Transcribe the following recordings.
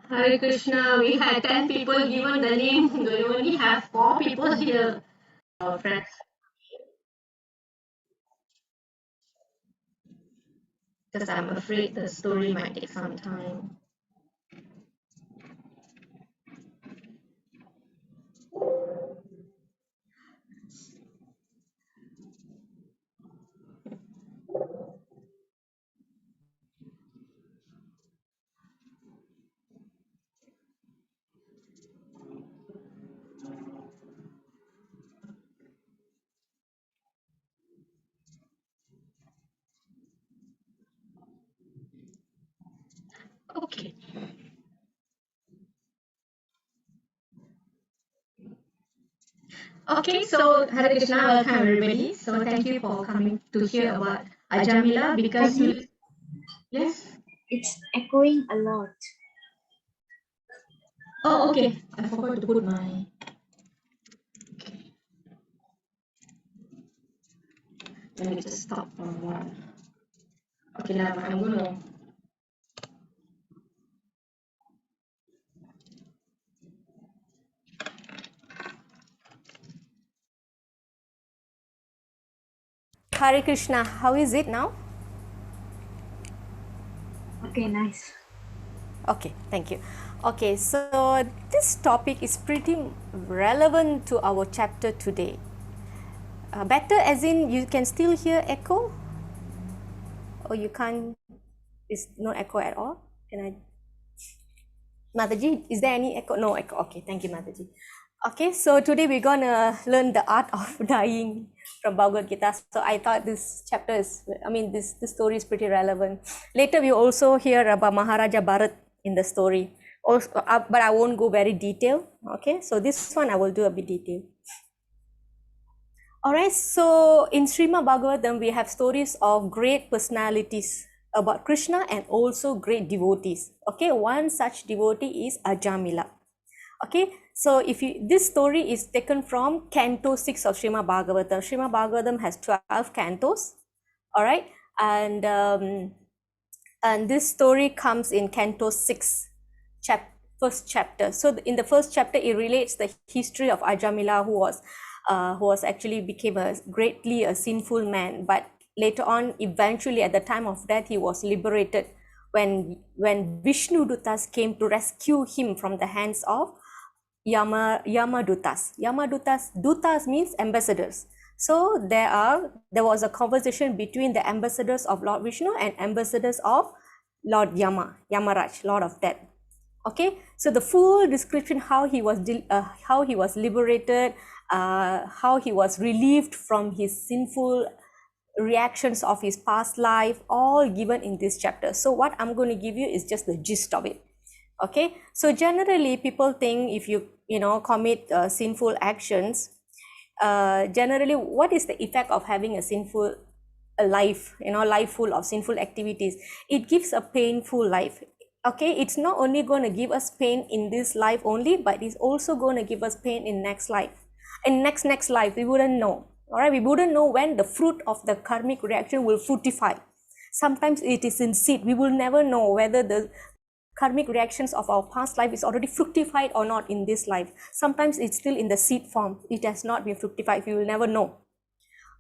Hare Krishna, we had 10 people given the name, we only have 4 people here. Our friends. Because I'm afraid the story might take some time. Okay. Okay, so Hare Krishna, welcome everybody. So thank you for coming to hear about Ajamila I because think yes. it's echoing a lot. Oh, okay. I forgot to put my. Okay. Let me just stop for a while. Okay, now I'm gonna. Hare Krishna, how is it now? Okay, nice. Okay, thank you. Okay, so this topic is pretty relevant to our chapter today. Better as in you can still hear echo? Or you can't, is no echo at all? Can I? Mataji, is there any echo? No echo. Okay, thank you, Mataji. Okay, so today we're gonna learn the art of dying from Bhagavad Gita. So I thought this chapter is, this story is pretty relevant. Later we also hear about Maharaja Bharat in the story. Also, but I won't go very detailed. Okay, so this one I will do a bit detailed. Alright, so in Srimad Bhagavatam, we have stories of great personalities about Krishna and also great devotees. Okay, one such devotee is Ajamila. Okay, so this story is taken from Canto 6 of Srimad Bhagavatam. Srimad Bhagavatam has 12 cantos. Alright, and this story comes in Canto 6, first chapter. So in the first chapter, it relates the history of Ajamila, who was actually became greatly a sinful man, but later on, eventually at the time of death, he was liberated when Vishnu Dutas came to rescue him from the hands of Yamadutas. Dutas means ambassadors. So there was a conversation between the ambassadors of Lord Vishnu and ambassadors of Lord Yamaraj, Lord of Death. Okay, so the full description how he was liberated, how he was relieved from his sinful reactions of his past life, all given in this chapter. So what I'm going to give you is just the gist of it. Okay, so generally people think if you commit sinful actions, generally what is the effect of having a sinful life, life full of sinful activities? It gives a painful life. Okay, it's not only going to give us pain in this life only, but it's also going to give us pain in next life. In next life we wouldn't know. All right, we wouldn't know when the fruit of the karmic reaction will fructify. Sometimes it is in seed. We will never know whether the karmic reactions of our past life is already fructified or not in this life. Sometimes it's still in the seed form. It has not been fructified. We will never know.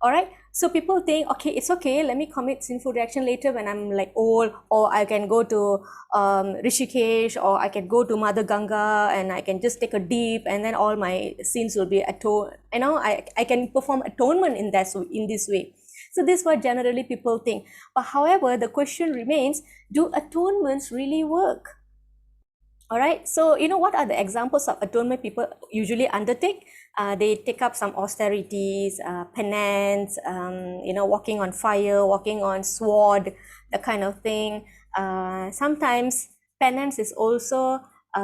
All right, so people think, okay, it's okay, let me commit sinful reaction later when I'm like old, or I can go to Rishikesh, or I can go to Mother Ganga and I can just take a dip and then all my sins will be atoned. I can perform atonement in this way. So this is what generally people think. But however, the question remains, do atonements really work? All right, so what are the examples of atonement people usually undertake? They take up some austerities, penance, walking on fire, walking on sword, that kind of thing. Sometimes penance is also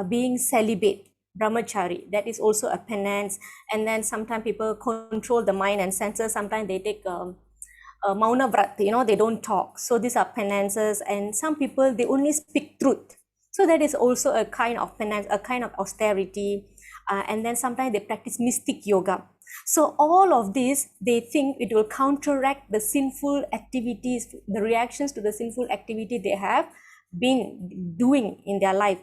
being celibate, brahmachari. That is also a penance. And then sometimes people control the mind and senses. Sometimes they take mauna vrat, they don't talk. So these are penances. And some people, they only speak truth. So that is also a kind of penance, a kind of austerity. And then sometimes they practice mystic yoga. So all of this, they think it will counteract the sinful activities, the reactions to the sinful activity they have been doing in their life.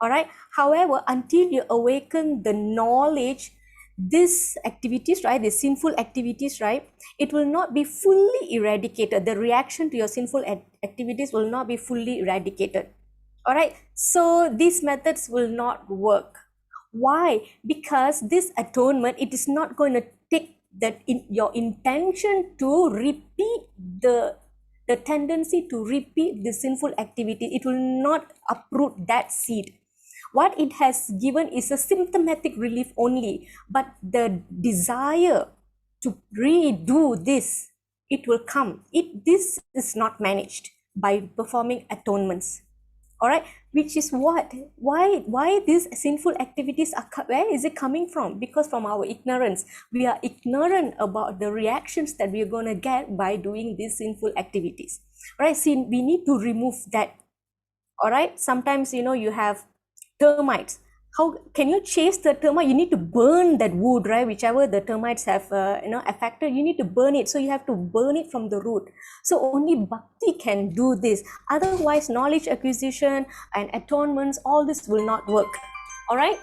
All right. However, until you awaken the knowledge, these activities, right, the sinful activities, right, it will not be fully eradicated. The reaction to your sinful activities will not be fully eradicated. All right. So these methods will not work. Why? Because this atonement, it is not going to take that in your intention to repeat the tendency to repeat the sinful activity. It will not uproot that seed. What it has given is a symptomatic relief only, but the desire to redo this, it will come. This is not managed by performing atonements. All right, which is why these sinful activities are, where is it coming from? Because from our ignorance, we are ignorant about the reactions that we are going to get by doing these sinful activities. All right, see, we need to remove that. All right, sometimes you have termites. How can you chase the termite? You need to burn that wood, right? Whichever the termites have affected, you need to burn it. So you have to burn it from the root. So only bhakti can do this. Otherwise, knowledge acquisition and atonements, all this will not work. All right,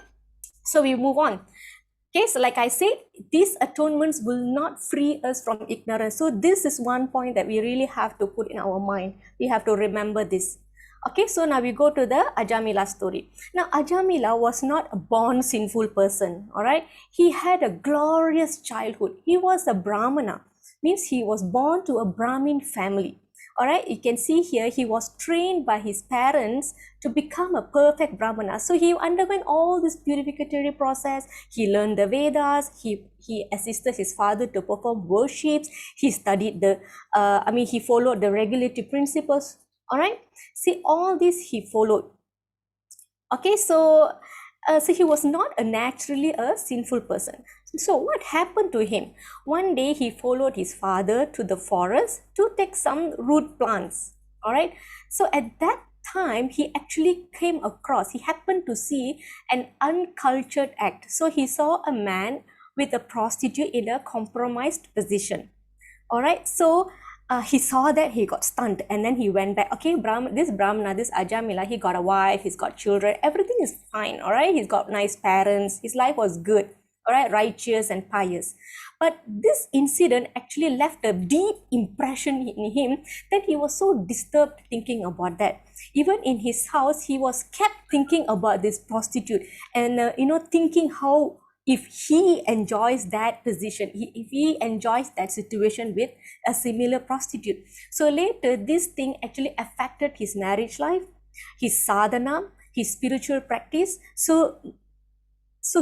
so we move on. Okay, so like I said, these atonements will not free us from ignorance. So this is one point that we really have to put in our mind. We have to remember this. Okay, so now we go to the Ajamila story. Now, Ajamila was not a born sinful person, all right? He had a glorious childhood. He was a Brahmana, means he was born to a Brahmin family. All right, you can see here he was trained by his parents to become a perfect Brahmana. So he underwent all this purificatory process. He learned the Vedas. He assisted his father to perform worships. He studied he followed the regulatory principles. All right, see, all this he followed. Okay, so he was not naturally a sinful person. So what happened to him? One day he followed his father to the forest to take some root plants. All right, so at that time he actually he happened to see an uncultured act. So he saw a man with a prostitute in a compromised position. All right, so he saw that, he got stunned, and then he went back. Okay, this Brahmana, this Ajamila, he got a wife, he's got children, everything is fine. All right, he's got nice parents, his life was good, all right, righteous and pious. But this incident actually left a deep impression in him that he was so disturbed thinking about that. Even in his house, he was kept thinking about this prostitute and thinking how, if he enjoys that position, if he enjoys that situation with a similar prostitute. So later, this thing actually affected his marriage life, his sadhana, his spiritual practice. So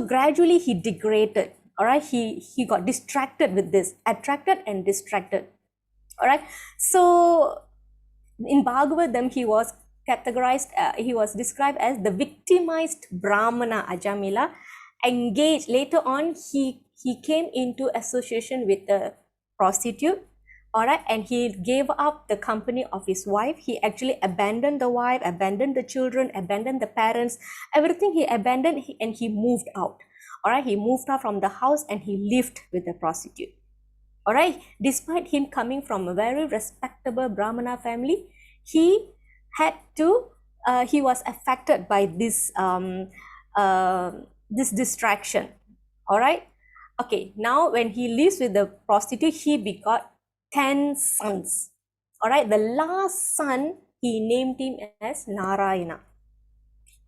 gradually he degraded. All right, he got distracted with this, attracted and distracted. All right, so in Bhagavatam, he was categorized, he was described as the victimized Brahmana Ajamila. Engaged later on, he came into association with a prostitute, all right, and he gave up the company of his wife. He actually abandoned the wife, abandoned the children, abandoned the parents, everything he abandoned, and he moved out. All right, he moved out from the house and he lived with the prostitute. All right, despite him coming from a very respectable Brahmana family, he was affected by this this distraction. All right, okay, now when he lives with the prostitute, he begot 10 sons. All right, the last son, he named him as Narayana.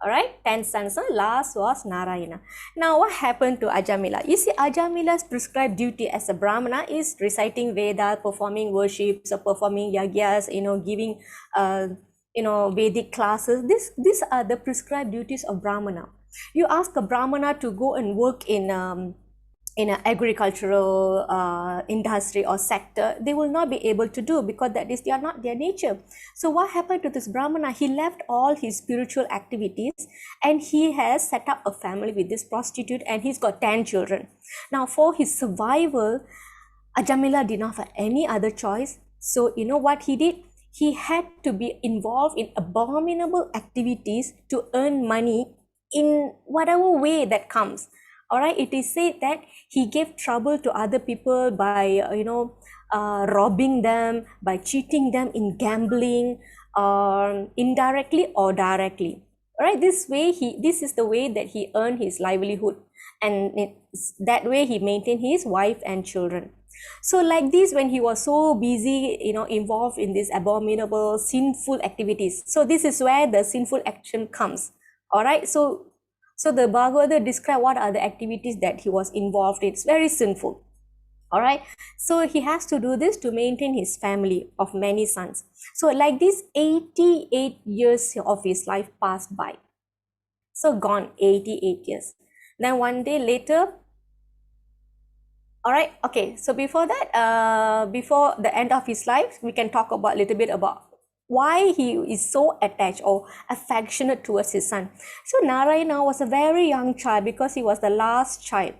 All right, 10 sons, last was Narayana. Now what happened to Ajamila? You see, Ajamila's prescribed duty as a Brahmana is reciting Veda, performing worships, or performing yagyas, giving Vedic classes. These are the prescribed duties of Brahmana. You ask a Brahmana to go and work in an agricultural industry or sector, they will not be able to do, because that is not their nature. So what happened to this Brahmana? He left all his spiritual activities and he has set up a family with this prostitute, and he's got 10 children. Now for his survival, Ajamila did not have any other choice. So you know what he did? He had to be involved in abominable activities to earn money in whatever way that comes. All right, it is said that he gave trouble to other people by robbing them, by cheating them in gambling, indirectly or directly. All right, this is the way that he earned his livelihood, and that way he maintained his wife and children. So like this, when he was so busy, involved in these abominable, sinful activities. So this is where the sinful action comes. All right, so the Bhagavata describe what are the activities that he was involved in. It's very sinful. All right, so he has to do this to maintain his family of many sons. So like this, 88 years of his life passed by. So gone 88 years. Then one day later, all right, okay, so before that, before the end of his life, we can talk about a little bit about why he is so attached or affectionate towards his son. So Narayana was a very young child because he was the last child.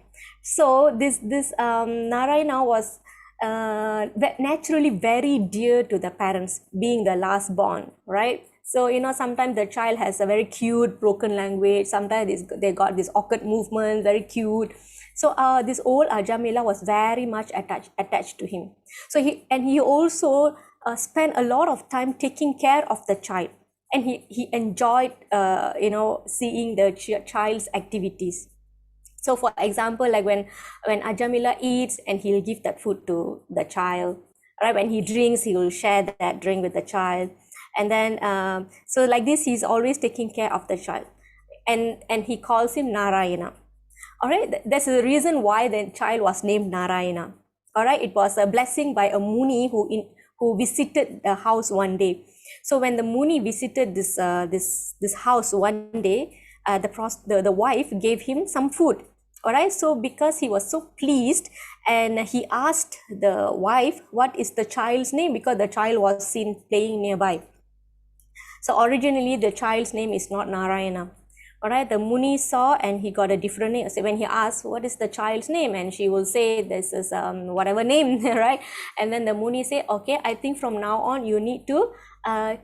So this Narayana was naturally very dear to the parents, being the last born, right? So sometimes the child has a very cute broken language. Sometimes they got this awkward movement, very cute. So this old Ajamila was very much attached to him. So he also spent a lot of time taking care of the child, and he enjoyed seeing the child's activities. So for example, like when Ajamila eats, and he'll give that food to the child, right? When he drinks, he will share that drink with the child. And then so like this, he's always taking care of the child, and he calls him Narayana. All right, that's the reason why the child was named Narayana. All right, it was a blessing by a Muni who visited the house one day. So when the Muni visited this house one day, the wife gave him some food. All right, so because he was so pleased, and he asked the wife what is the child's name, because the child was seen playing nearby. So originally the child's name is not Narayana. All right, the Muni saw, and he got a different name. So when he asked what is the child's name, and she will say this is whatever name, right? And then the Muni say, okay, I think from now on you need to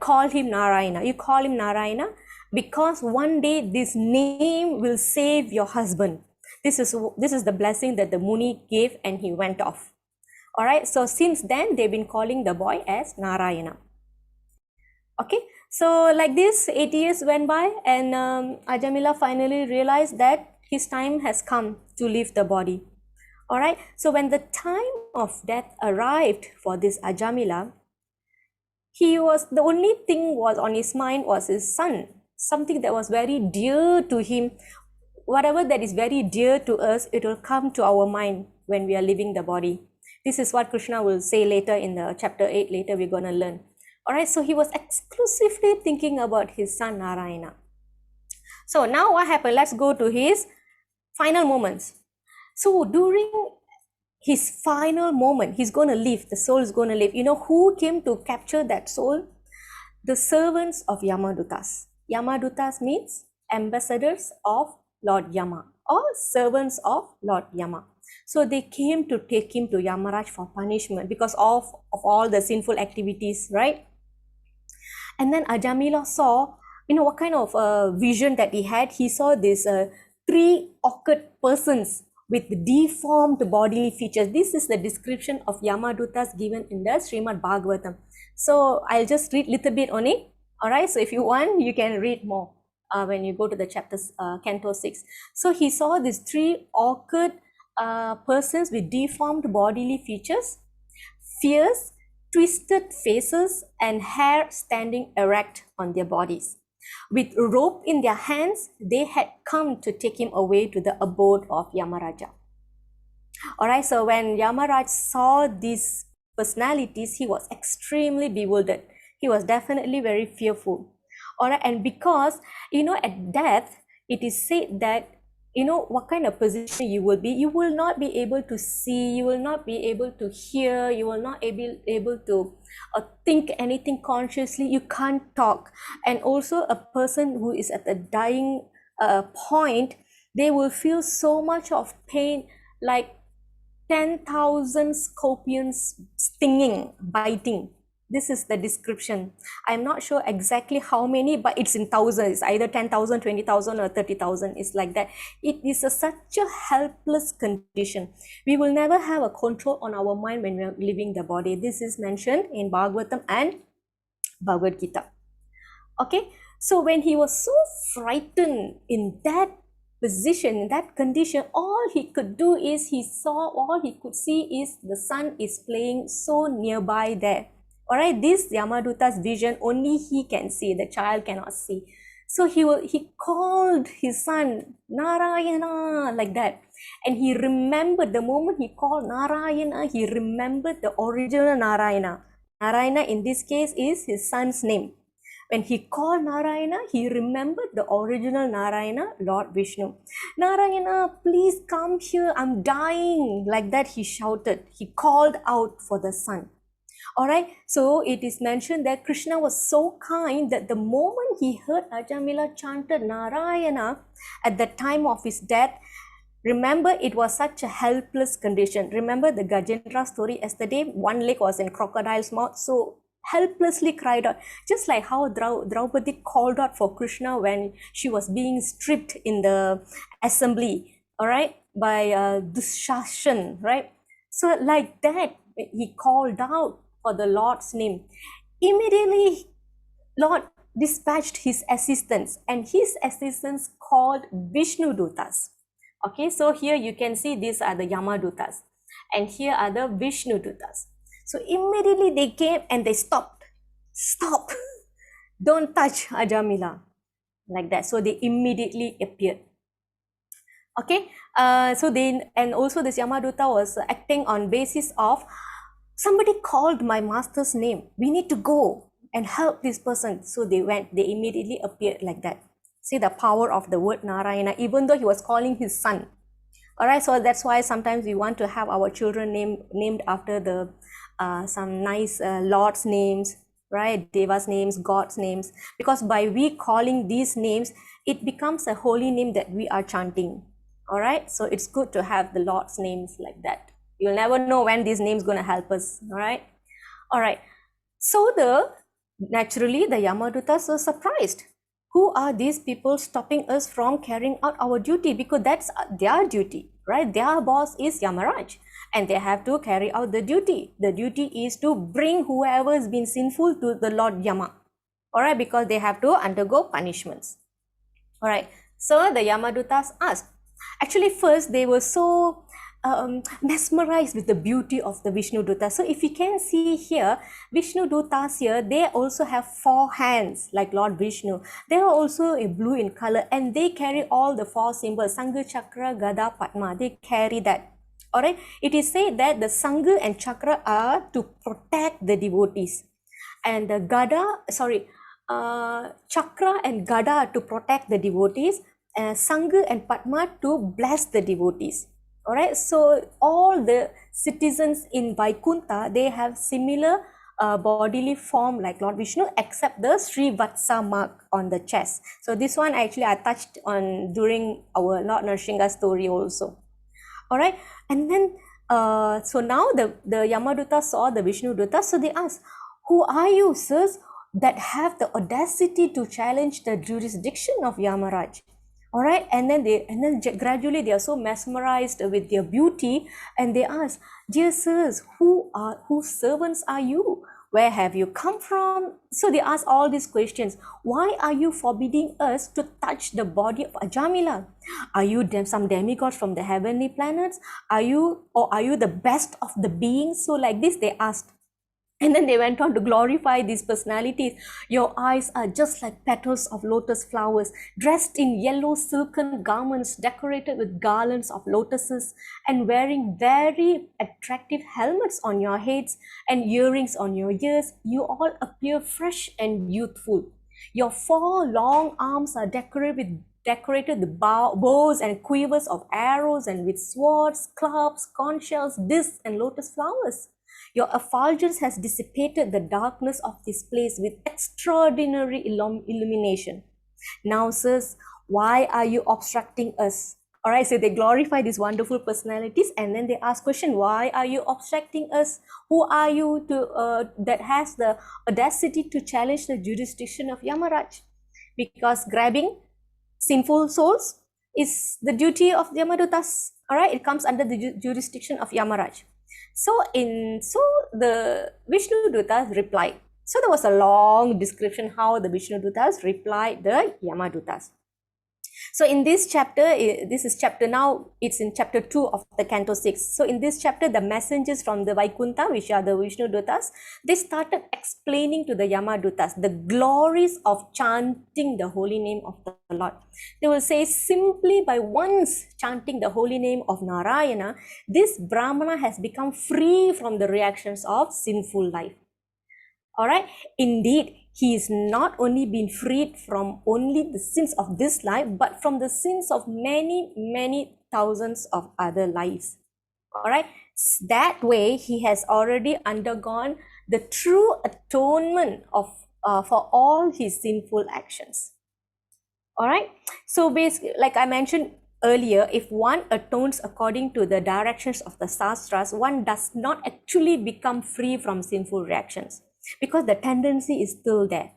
call him Narayana. You call him Narayana because one day this name will save your husband. This is the blessing that the Muni gave, and he went off. All right, so since then they've been calling the boy as Narayana. Okay, so like this, 8 years went by, and Ajamila finally realized that his time has come to leave the body. All right, so when the time of death arrived for this Ajamila, the only thing was on his mind was his son, something that was very dear to him. Whatever that is very dear to us, it will come to our mind when we are leaving the body. This is what Krishna will say later in the chapter 8. Later we're going to learn. All right, so he was exclusively thinking about his son Narayana. So now what happened? Let's go to his final moments. So during his final moment, he's going to leave, the soul is going to leave. You know who came to capture that soul? The servants of Yamadutas. Yamadutas means ambassadors of Lord Yama, or servants of Lord Yama. So they came to take him to Yamaraj for punishment because of all the sinful activities, right? And then Ajamila saw, what kind of vision that he had. He saw these three awkward persons with deformed bodily features. This is the description of Yamadutas given in the Srimad Bhagavatam. So I'll just read a little bit on it. All right, so if you want, you can read more when you go to the chapters, Canto 6. So he saw these three awkward persons with deformed bodily features, fierce, twisted faces, and hair standing erect on their bodies. With rope in their hands, they had come to take him away to the abode of Yamaraja. All right, so when Yamaraj saw these personalities, he was extremely bewildered. He was definitely very fearful. All right, and because, at death, it is said that, what kind of position you will be. You will not be able to see, you will not be able to hear, you will not be able to think anything consciously, you can't talk. And also a person who is at the dying point, they will feel so much of pain, like 10,000 scorpions stinging, biting. This is the description. I'm not sure exactly how many, but it's in thousands. It's either 10,000, 20,000, or 30,000. It's like that. It is such a helpless condition. We will never have a control on our mind when we are leaving the body. This is mentioned in Bhagavatam and Bhagavad Gita. Okay, So when he was so frightened in that position, in that condition, all he could do is all he could see is the sun is playing so nearby there. All right, this Yamaduta's vision only he can see, the child cannot see. So he called his son Narayana like that, and he remembered the moment he called Narayana, he remembered the original Narayana. Narayana in this case is his son's name. When he called Narayana, he remembered the original Narayana, Lord Vishnu. Narayana, please come here, I'm dying. Like that he shouted. He called out for the son. All right, so it is mentioned that Krishna was so kind that the moment he heard Ajamila chanted Narayana at the time of his death, remember it was such a helpless condition. Remember the Gajendra story yesterday? One leg was in crocodile's mouth, so helplessly cried out, just like how Draupadi called out for Krishna when she was being stripped in the assembly, all right, by Dushashan, right? So like that, he called out for the Lord's name. Immediately, Lord dispatched his assistants, and his assistants called Vishnu Dutas. Okay, so here you can see these are the Yamadutas, and here are the Vishnu Dutas. So immediately they came and they stopped. Stop! Don't touch Ajamila. Like that. So they immediately appeared. Okay, so then, and also this Yamaduta was acting on basis of somebody called my master's name. We need to go and help this person. So they went, they immediately appeared like that. See the power of the word Narayana, even though he was calling his son. All right, so that's why sometimes we want to have our children named after the some nice lord's names, right? Devas names, God's names, because by we calling these names, it becomes a holy name that we are chanting. All right, so it's good to have the Lord's names like that. You'll never know when these names going to help us. All right. So naturally the Yamadutas were surprised. Who are these people stopping us from carrying out our duty? Because that's their duty, right? Their boss is Yamaraj, and they have to carry out the duty. The duty is to bring whoever has been sinful to the Lord Yama. All right, because they have to undergo punishments. All right. So the Yamadutas asked. Actually, first they were so mesmerized with the beauty of the Vishnu Dutas. So if you can see here, Vishnu Dutas here, they also have 4 hands like Lord Vishnu. They are also a blue in color, and they carry all the 4 symbols, Sangha, Chakra, Gada, Padma. They carry that. All right. It is said that the Sangha and Chakra are to protect the devotees, and the Chakra and Gada to protect the devotees, Sangha and Padma to bless the devotees. All right, so all the citizens in Vaikuntha, they have similar bodily form like Lord Vishnu, except the Srivatsa mark on the chest. So this one actually I touched on during our Lord Narsingha story also. All right, and then so now the Yamaduta saw the Vishnu Duta, so they asked, who are you, sirs, that have the audacity to challenge the jurisdiction of Yamaraj? All right, and then gradually they are so mesmerized with their beauty, and they ask, dear sirs, whose servants are you? Where have you come from? So they ask all these questions. Why are you forbidding us to touch the body of Ajamila? Are you some demigods from the heavenly planets? Are you the best of the beings? So like this they asked. And then they went on to glorify these personalities. Your eyes are just like petals of lotus flowers, dressed in yellow silken garments decorated with garlands of lotuses, and wearing very attractive helmets on your heads and earrings on your ears. You all appear fresh and youthful. Your 4 long arms are decorated with bows and quivers of arrows, and with swords, clubs, conch shells, discs, and lotus flowers. Your effulgence has dissipated the darkness of this place with extraordinary illumination. Now, sirs, why are you obstructing us? All right, so they glorify these wonderful personalities, and then they ask question, why are you obstructing us? Who are you that has the audacity to challenge the jurisdiction of Yamaraj? Because grabbing sinful souls is the duty of Yamadutas. All right, it comes under the jurisdiction of Yamaraj. So the Vishnu Dutas replied, So there was a long description how the Vishnu Dutas replied the Yamadutas. So in this chapter, this is chapter now, it's in chapter 2 of the Canto 6. So in this chapter, the messengers from the Vaikunta, which are the Vishnu Dutas, they started explaining to the Yamadutas the glories of chanting the holy name of the Lord. They will say, simply by once chanting the holy name of Narayana, this Brahmana has become free from the reactions of sinful life. All right. Indeed, he is not only been freed from only the sins of this life, but from the sins of many thousands of other lives. All right. That way, he has already undergone the true atonement of for all his sinful actions. All right. So basically, like I mentioned earlier, if one atones according to the directions of the sastras, one does not actually become free from sinful reactions, because the tendency is still there.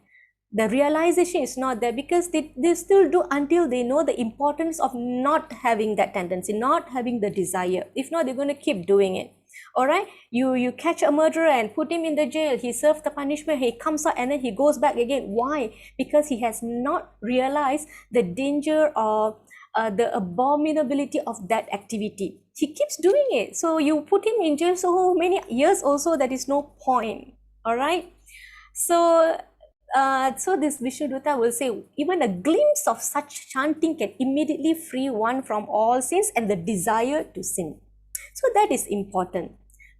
The realization is not there, because they still do until they know the importance of not having that tendency, not having the desire. If not, they're going to keep doing it. All right, you catch a murderer and put him in the jail. He serves the punishment, he comes out, and then he goes back again. Why? Because he has not realized the danger or the abominability of that activity. He keeps doing it. So you put him in jail so many years also, that is no point. All right. So this Vishnu Dutta will say, even a glimpse of such chanting can immediately free one from all sins and the desire to sin. So that is important.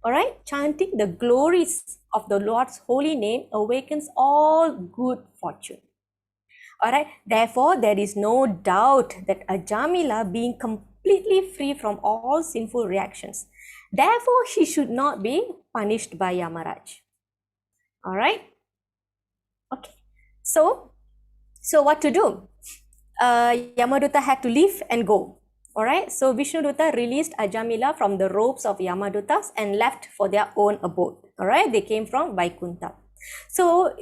All right. Chanting the glories of the Lord's holy name awakens all good fortune. All right. Therefore, there is no doubt that Ajamila, being completely free from all sinful reactions, therefore he should not be punished by Yamaraj. All right. Okay. So what to do? Yamadutta had to leave and go. All right. So Vishnudutta released Ajamila from the ropes of Yamadutas and left for their own abode. All right. They came from Vaikunta. So,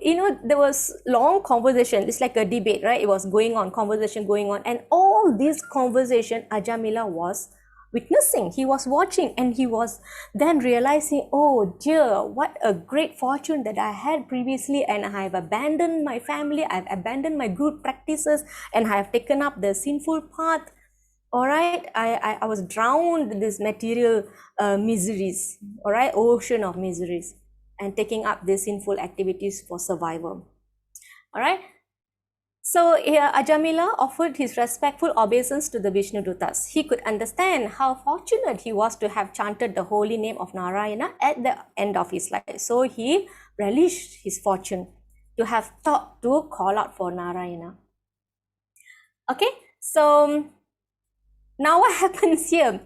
there was long conversation. It's like a debate, right? It was going on, conversation going on. And all this conversation, Ajamila was witnessing. He was watching, and he was then realizing, oh dear, what a great fortune that I had previously, and I have abandoned my family, I've abandoned my good practices, and I have taken up the sinful path. All right, I was drowned in this material miseries, all right, ocean of miseries, and taking up these sinful activities for survival. All right. So Ajamila offered his respectful obeisance to the Vishnu Dutas. He could understand how fortunate he was to have chanted the holy name of Narayana at the end of his life. So he relished his fortune to have thought to call out for Narayana. Okay, so now what happens here?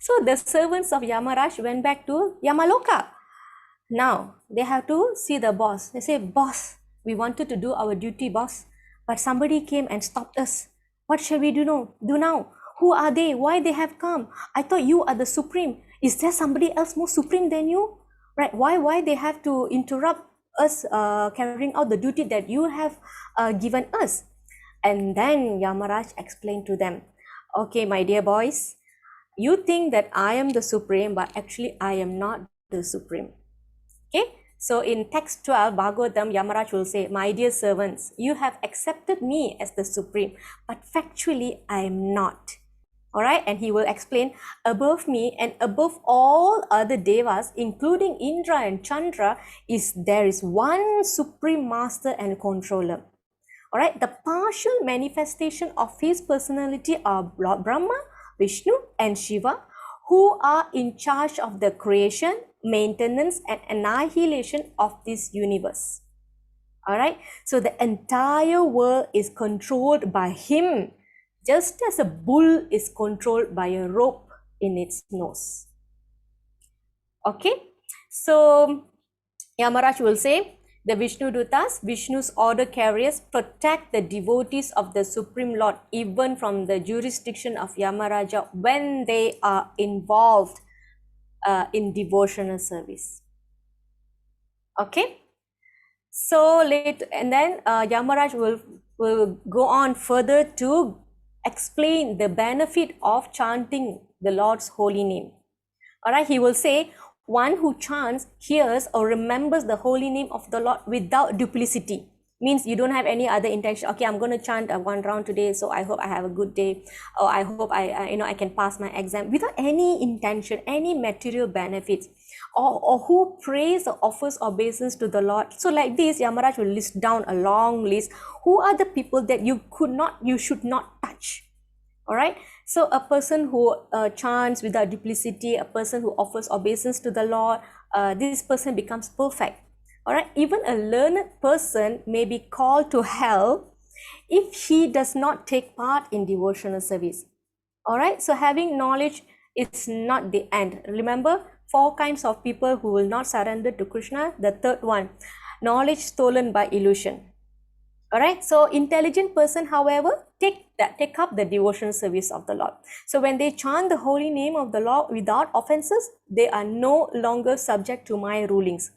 So the servants of Yamaraj went back to Yamaloka. Now they have to see the boss. They say, boss, we wanted to do our duty, boss, but somebody came and stopped us. What shall we do now? Who are they? Why they have come? I thought you are the supreme. Is there somebody else more supreme than you? Right? Why they have to interrupt us carrying out the duty that you have given us? And then Yamaraj explained to them, okay, my dear boys, you think that I am the supreme, but actually I am not the supreme. Okay, so in text 12, Bhagavatam, Yamaraj will say, my dear servants, you have accepted me as the supreme, but factually I am not. All right, and he will explain, above me and above all other devas, including Indra and Chandra, there is one supreme master and controller. All right, the partial manifestation of his personality are Lord Brahma, Vishnu, and Shiva, who are in charge of the creation, maintenance, and annihilation of this universe. All right, so the entire world is controlled by him, just as a bull is controlled by a rope in its nose. Okay, so Yamaraj will say, the Vishnu Dutas, Vishnu's order carriers, protect the devotees of the Supreme Lord even from the jurisdiction of Yamaraja when they are involved in devotional service. Okay, so later, and then Yamaraj will go on further to explain the benefit of chanting the Lord's holy name. All right, he will say, One who chants, hears, or remembers the holy name of the Lord without duplicity. Means you don't have any other intention. Okay, I'm going to chant one round today, so I hope I have a good day, or I hope I can pass my exam, without any intention, any material benefits. Or who prays or offers obeisance to the Lord. So like this, Yamaraj will list down a long list. Who are the people that you should not touch? All right. So a person who chants without duplicity, a person who offers obeisance to the Lord, this person becomes perfect. All right. Even a learned person may be called to hell if he does not take part in devotional service. All right. So having knowledge is not the end. Remember, 4 kinds of people who will not surrender to Krishna. The third one, knowledge stolen by illusion. All right. So intelligent person, however, take up the devotional service of the Lord. So when they chant the holy name of the Lord without offenses, they are no longer subject to my rulings.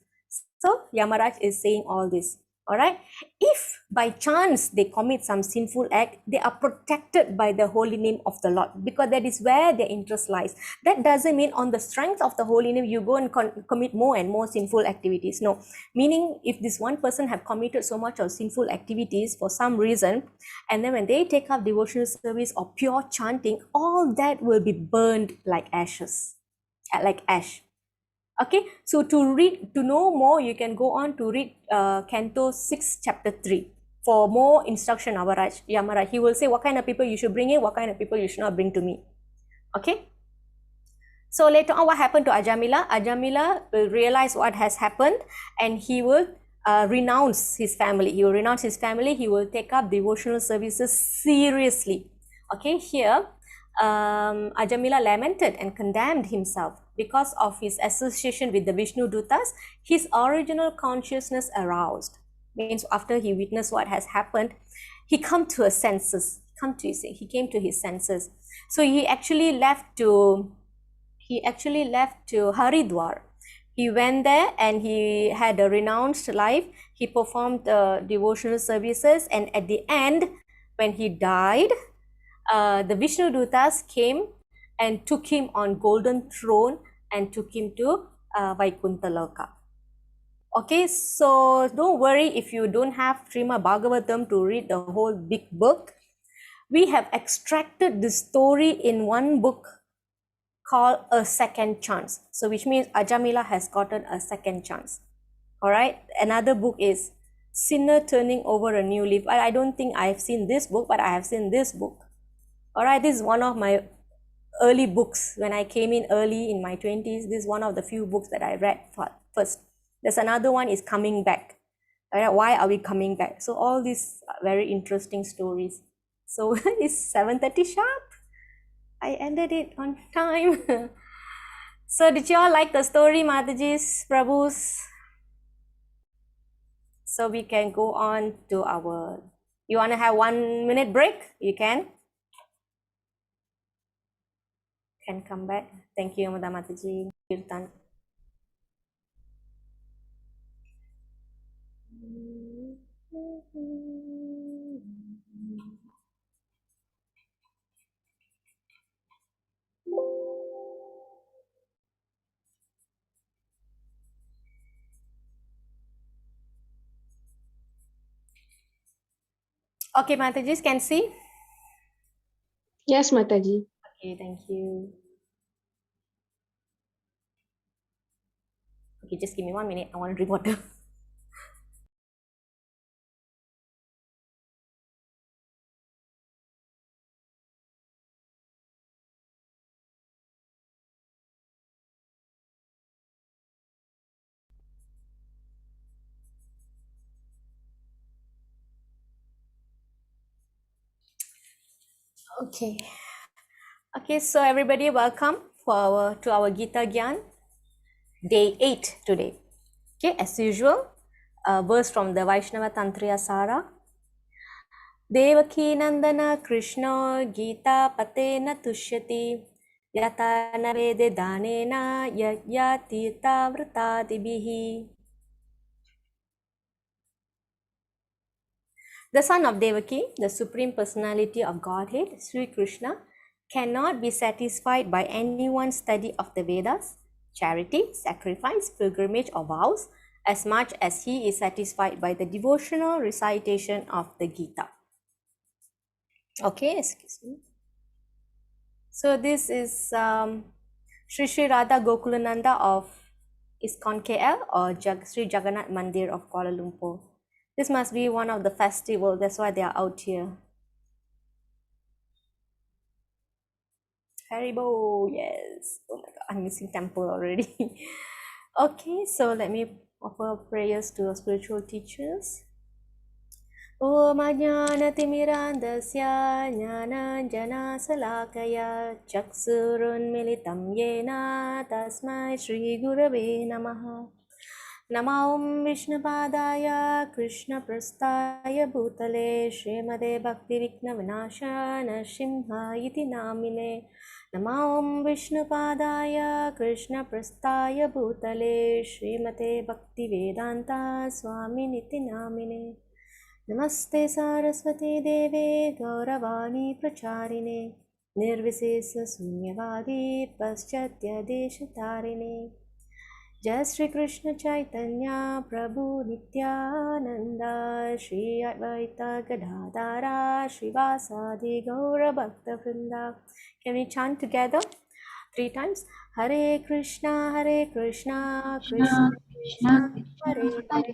So Yamaraj is saying all this. All right. If by chance they commit some sinful act, they are protected by the holy name of the Lord, because that is where their interest lies. That doesn't mean on the strength of the holy name you go and commit more and more sinful activities. No, meaning if this one person have committed so much of sinful activities for some reason, and then when they take up devotional service or pure chanting, all that will be burned like ashes, like ash. Okay, so to know more, you can go on to read Canto 6, Chapter 3 for more instruction. Yamaraj, he will say what kind of people you should bring in, what kind of people you should not bring to me. Okay. So later on, what happened to Ajamila? Ajamila will realize what has happened, and he will renounce his family. He will renounce his family. He will take up devotional services seriously. Okay, here Ajamila lamented and condemned himself because of his association with the Vishnu Dutas. His original consciousness aroused. Means after he witnessed what has happened, he came to his senses. He came to his senses. So he actually left to Haridwar. He went there and he had a renounced life. He performed devotional services, and at the end, when he died, the Vishnu Dutas came and took him on golden throne and took him to Vaikuntha Loka. Okay, so don't worry if you don't have Srimad Bhagavatam to read the whole big book. We have extracted the story in one book called A Second Chance. So which means Ajamila has gotten a second chance. All right. Another book is Sinner Turning Over a New Leaf. I don't think I have seen this book, but I have seen this book. All right. This is one of my early books. When I came in early in my 20s, this is one of the few books that I read first. There's another one is Coming Back. All right. Why are we coming back? So all these very interesting stories. So it's 7:30 sharp. I ended it on time. So did you all like the story, Matajis, Prabhus? So we can go on to our, you want to have 1 minute break? You can come back. Thank you, Madam Mataji. Kirtan. Okay, Matajis, can see? Yes, Mataji. Okay, thank you. Okay, just give me 1 minute. I want to drink water. Okay. Okay, so everybody welcome to our Gita Gyan, day 8 today. Okay, as usual, a verse from the Vaishnava Tantriya Sara. Devaki Nandana Krishna Gita Patena Tushyati Yata Navede Danena Yati Vrtadibihi. The son of Devaki, the Supreme Personality of Godhead, Sri Krishna, cannot be satisfied by anyone's study of the Vedas, charity, sacrifice, pilgrimage, or vows, as much as he is satisfied by the devotional recitation of the Gita. Okay, excuse me. So this is Sri Radha Gokulananda of ISKCON KL or Sri Jagannath Mandir of Kuala Lumpur. This must be one of the festivals, that's why they are out here. Haribo, yes. Oh my god, I'm missing temple already. Okay, so let me offer prayers to our spiritual teachers. Om Ajnanatimirandasya Jnananjana Salakaya Chaksurunmilitam Yena Tasmai Shri Gurave Namaha. Nama Om Vishnupadaya Krishna Prastaya Bhutale Srimade Bhakti Vikna Vinashana Simha Iti Namine. Nama Om Vishnupadaya Krishna Prastaya Bhutale Srimate Bhakti Vedanta Swami Niti Namine. Namaste Saraswati Deve Gauravani Pracharine Nirvisesa Sunyavadi Paschatya Deshatarine. Jai Shri Krishna Chaitanya Prabhu Nityananda Shri Advaita Gadadara Srivasadi Gaura Bhakta Vrinda. Can we chant together 3 times? Hare Krishna, Krishna Krishna, Krishna, Krishna, Hare Hare Hare,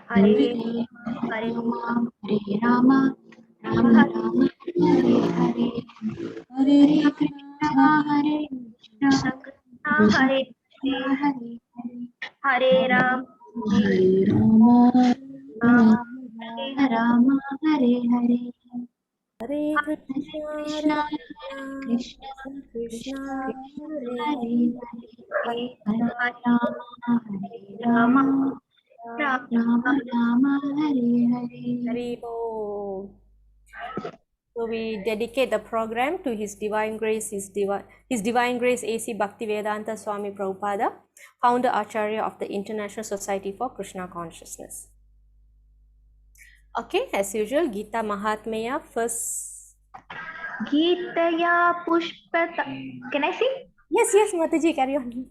Hare, Hare Hare Hare Rama, Hare Rama, Rama Hare Rama, Hare Hare, Hare Krishna, Hare Krishna, Krishna Krishna Hare Krishna, Hare Hare Hare, Hare Ram Hare Rama, Ram Rama Hare Rama, Hare Hare, Hare Hare Krishna, Krishna, Hare Hare Krishna, Krishna, Krishna Krishna Krishna, Krishna, Hare Hare Hare, Hare, Hare Hare Hare Rama, Hare Ram Rama, Ram Rama Rama, Hare Hare. Haribo. So we dedicate the program to His Divine Grace, His Divine Grace A.C. Bhaktivedanta Swami Prabhupada, founder Acharya of the International Society for Krishna Consciousness. Okay, as usual, Gita Mahatmya first. Geetaya Pushpata. Can I sing? Yes, Mataji, carry on.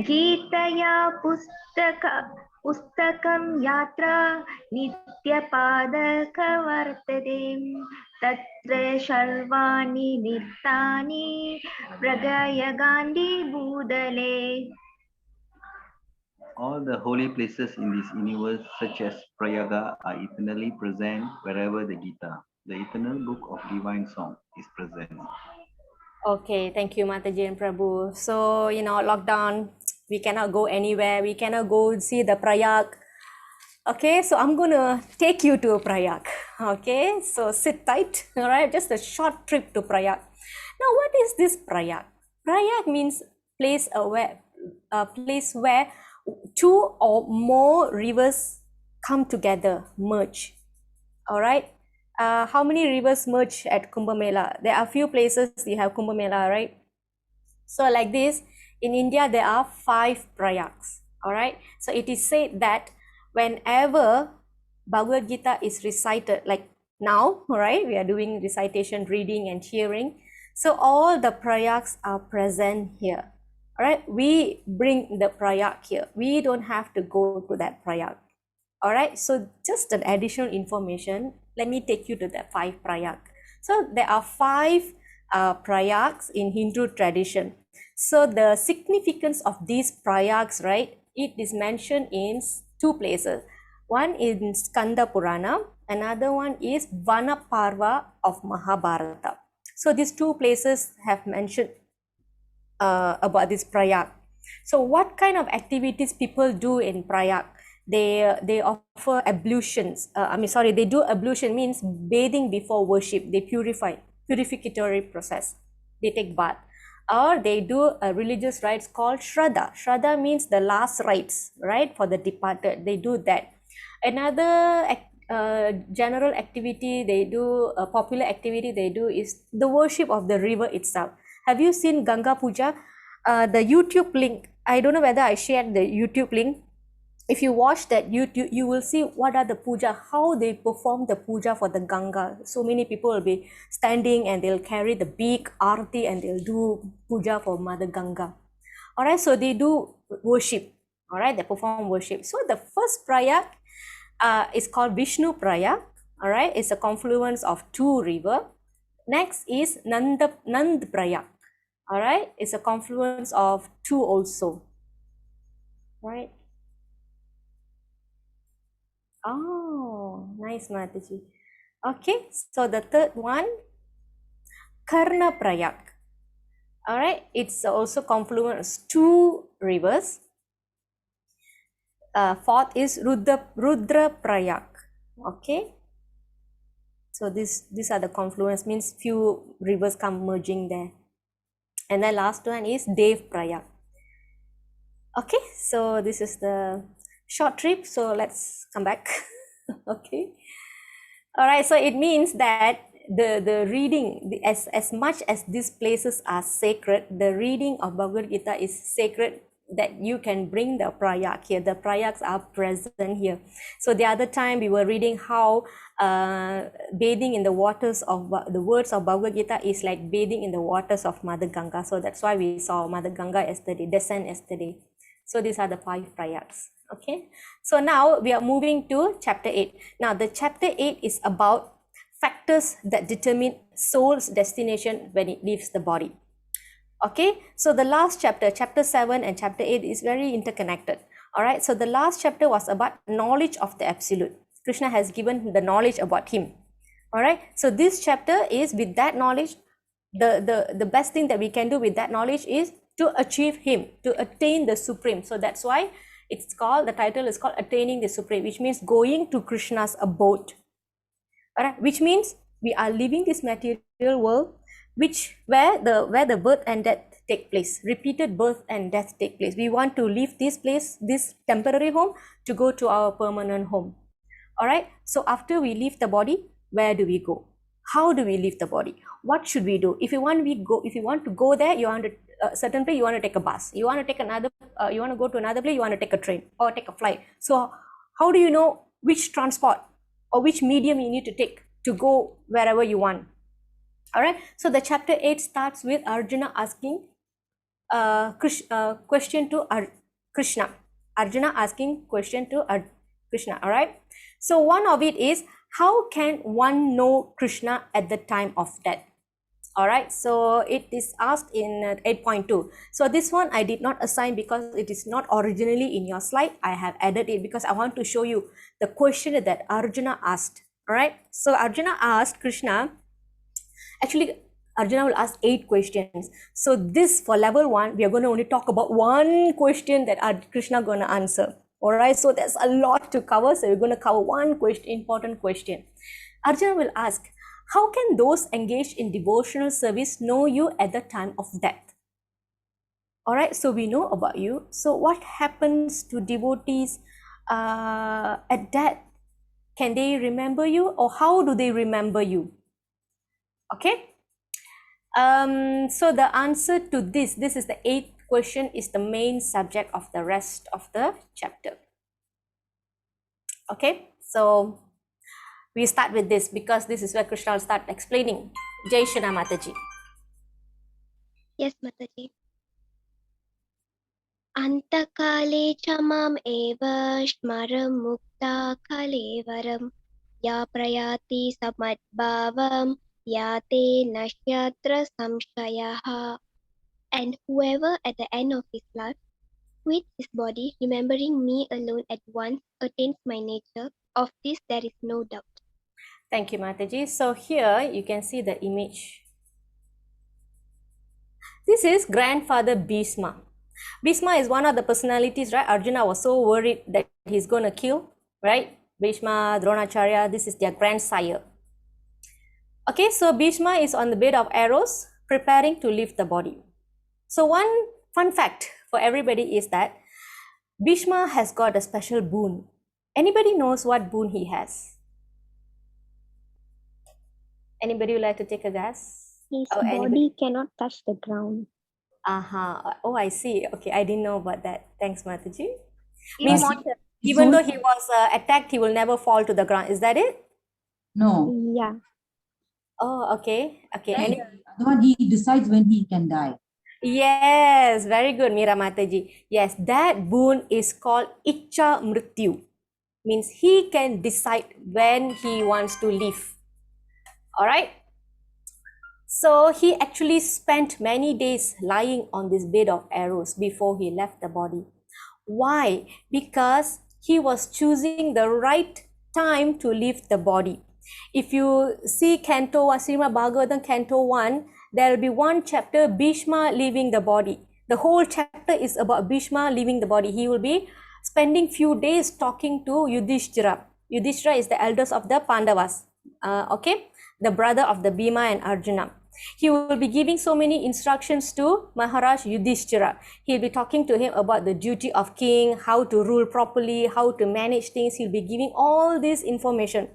Geetaya Pustakam Yatra Nityapādaka Vartade Tatra Sharvani Nittani Pragaya Gandhi Budale. All the holy places in this universe, such as Prayaga, are eternally present wherever the Gita, the eternal book of divine song, is present. Okay, thank you, Mataji and Prabhu. So, lockdown, we cannot go anywhere. We cannot go see the Prayag. Okay, so I'm going to take you to Prayag. Okay, so sit tight. All right, just a short trip to Prayag. Now, what is this Prayag? Prayag means a place where 2 or more rivers come together, merge. All right. How many rivers merge at Kumbh Mela? There are few places you have Kumbh Mela, right? So like this, in India, there are 5 Prayags. All right. So it is said that whenever Bhagavad Gita is recited, like now, all right, we are doing recitation, reading and hearing. So all the Prayags are present here. All right. We bring the Prayag here. We don't have to go to that Prayag. All right, so just an additional information, let me take you to the 5 Prayag. So there are 5 Prayags in Hindu tradition. So the significance of these Prayags, right, it is mentioned in 2 places. One is in Skanda Purana, another one is Vanaparva of Mahabharata. So these 2 places have mentioned about this Prayag. So what kind of activities people do in Prayag? They offer ablutions. They do ablution means bathing before worship. They purificatory process. They take bath, or they do a religious rites called Shraddha. Shraddha means the last rites, right, for the departed. They do that. Another general activity they do, a popular activity they do is the worship of the river itself. Have you seen Ganga Puja? The YouTube link, I don't know whether I shared the YouTube link. if you watch that YouTube, you will see what are the puja, how they perform the puja for the Ganga. So many people will be standing and they'll carry the big arati and they'll do puja for Mother Ganga. All right, so they do worship. All right, they perform worship. So the first prayak is called Vishnu prayak. All right, it's a confluence of two rivers. Next is Nand prayak. All right, it's a confluence of two also. Right. Oh, nice, Mataji. Okay, so the third one, Karna prayak. All right, it's also confluence two rivers. Fourth is Rudra prayak. Okay, so these are the confluence, means few rivers come merging there. And the last one is Dev prayak. Okay, so this is the short trip, so let's come back. Okay, all right, so it means that the reading, as much as these places are sacred, the reading of Bhagavad Gita is sacred, that you can bring the prayak here. The prayaks are present here. So the other time we were reading how bathing in the waters of the words of Bhagavad Gita is like bathing in the waters of Mother Ganga. So that's why we saw Mother Ganga yesterday, descend yesterday. So these are the 5 prayaks. Okay, so now we are moving to chapter 8. Now the chapter 8 is about factors that determine soul's destination when it leaves the body. Okay, so the last chapter, chapter 7 and chapter 8 is very interconnected. All right, so the last chapter was about knowledge of the absolute. Krishna has given the knowledge about him. All right, so this chapter is with that knowledge, the best thing that we can do with that knowledge is to achieve him, to attain the supreme. So that's why it's called, the title is called Attaining the Supreme, which means going to Krishna's abode. All right, which means we are living this material world, where the birth and death take place, repeated birth and death take place. We want to leave this place, this temporary home, to go to our permanent home. All right, so after we leave the body, where do we go? How do we leave the body? What should we do? If you want to go there, you want to certain place, you want to take a bus. You want to take another, you want to go to another place, you want to take a train or take a flight. So how do you know which transport or which medium you need to take to go wherever you want? All right, so the chapter 8 starts with Arjuna asking question to Krishna. Arjuna asking question to Krishna. All right, so one of it is, how can one know Krishna at the time of death? All right, so it is asked in 8.2. So this one I did not assign because it is not originally in your slide. I have added it because I want to show you the question that Arjuna asked. All right, so Arjuna asked Krishna, actually Arjuna will ask 8 questions. So this, for level 1, we are going to only talk about one question that Krishna going to answer. All right, so there's a lot to cover, so we're going to cover one question, important question. Arjuna will ask, how can those engaged in devotional service know you at the time of death? All right, so we know about you. So what happens to devotees at death? Can they remember you, or how do they remember you? Okay, so the answer to this is the 8th question, is the main subject of the rest of the chapter. Okay, so we start with this because this is where Krishna will start explaining. Jai Shri Mataji. Yes, Mataji. Antakale chamam eva shmaram mukta kalevaram ya prayati samadbhavam yate nashyatra samshayaha. And whoever at the end of his life quits his body, remembering me alone at once, attains my nature. Of this there is no doubt. Thank you, Mataji. So here you can see the image. This is grandfather Bhishma. Bhishma is one of the personalities, right? Arjuna was so worried that he's going to kill, right? Bhishma, Dronacharya, this is their grandsire. Okay, so Bhishma is on the bed of arrows, preparing to leave the body. So one fun fact for everybody is that Bhishma has got a special boon. Anybody knows what boon he has? Anybody would like to take a guess? His Oh, body anybody? cannot touch the ground. Oh, I see. Okay, I didn't know about that. Thanks, Mataji. Immortal. Even though he was attacked, he will never fall to the ground. Is that it? No. Yeah. Oh, okay. Okay. Right? And The one he decides when he can die. yes, very good, Meera Mataji. Yes, that boon is called Icha Mrityu. Means he can decide when he wants to leave. All right. So he actually spent many days lying on this bed of arrows before he left the body. Why? Because he was choosing the right time to leave the body. If you see Canto 1, Srimad Bhagavatam Canto 1, there will be one chapter, Bhishma leaving the body. The whole chapter is about Bhishma leaving the body. He will be spending few days talking to Yudhishthira. Yudhishthira is the eldest of the Pandavas, okay, the brother of the Bhima and Arjuna. He will be giving so many instructions to Maharaj Yudhishthira. He'll be talking to him about the duty of king, how to rule properly, how to manage things. He'll be giving all this information,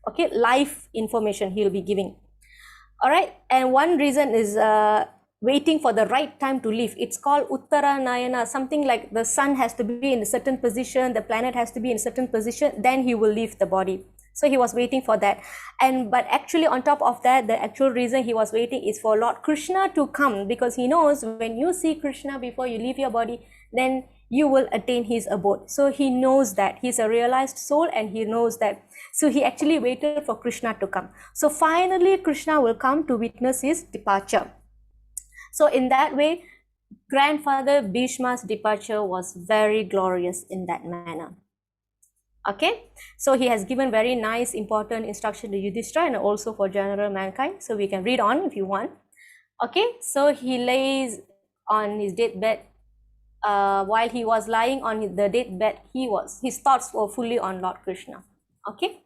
okay, life information he'll be giving. All right, and one reason is waiting for the right time to leave. It's called Uttaranayana, something like the sun has to be in a certain position, the planet has to be in a certain position, then he will leave the body. So he was waiting for that. And but actually on top of that, the actual reason he was waiting is for Lord Krishna to come, because he knows when you see Krishna before you leave your body, then you will attain his abode. So he knows that he's a realized soul, and he knows that. So he actually waited for Krishna to come. So finally Krishna will come to witness his departure. So in that way, grandfather Bhishma's departure was very glorious in that manner. Okay, so he has given very nice important instruction to Yudhishthira and also for general mankind. So we can read on if you want. Okay, so he lays on his deathbed. While he was lying on the deathbed, his thoughts were fully on Lord Krishna. Okay.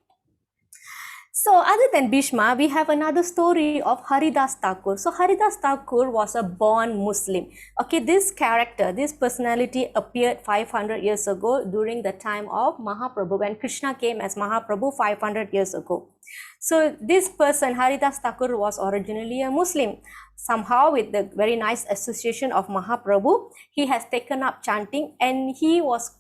So other than Bhishma, we have another story of Haridas Thakur. So Haridas Thakur was a born Muslim. Okay, this character, this personality appeared 500 years ago during the time of Mahaprabhu, when Krishna came as Mahaprabhu 500 years ago. So this person, Haridas Thakur, was originally a Muslim. Somehow with the very nice association of Mahaprabhu, he has taken up chanting, and he was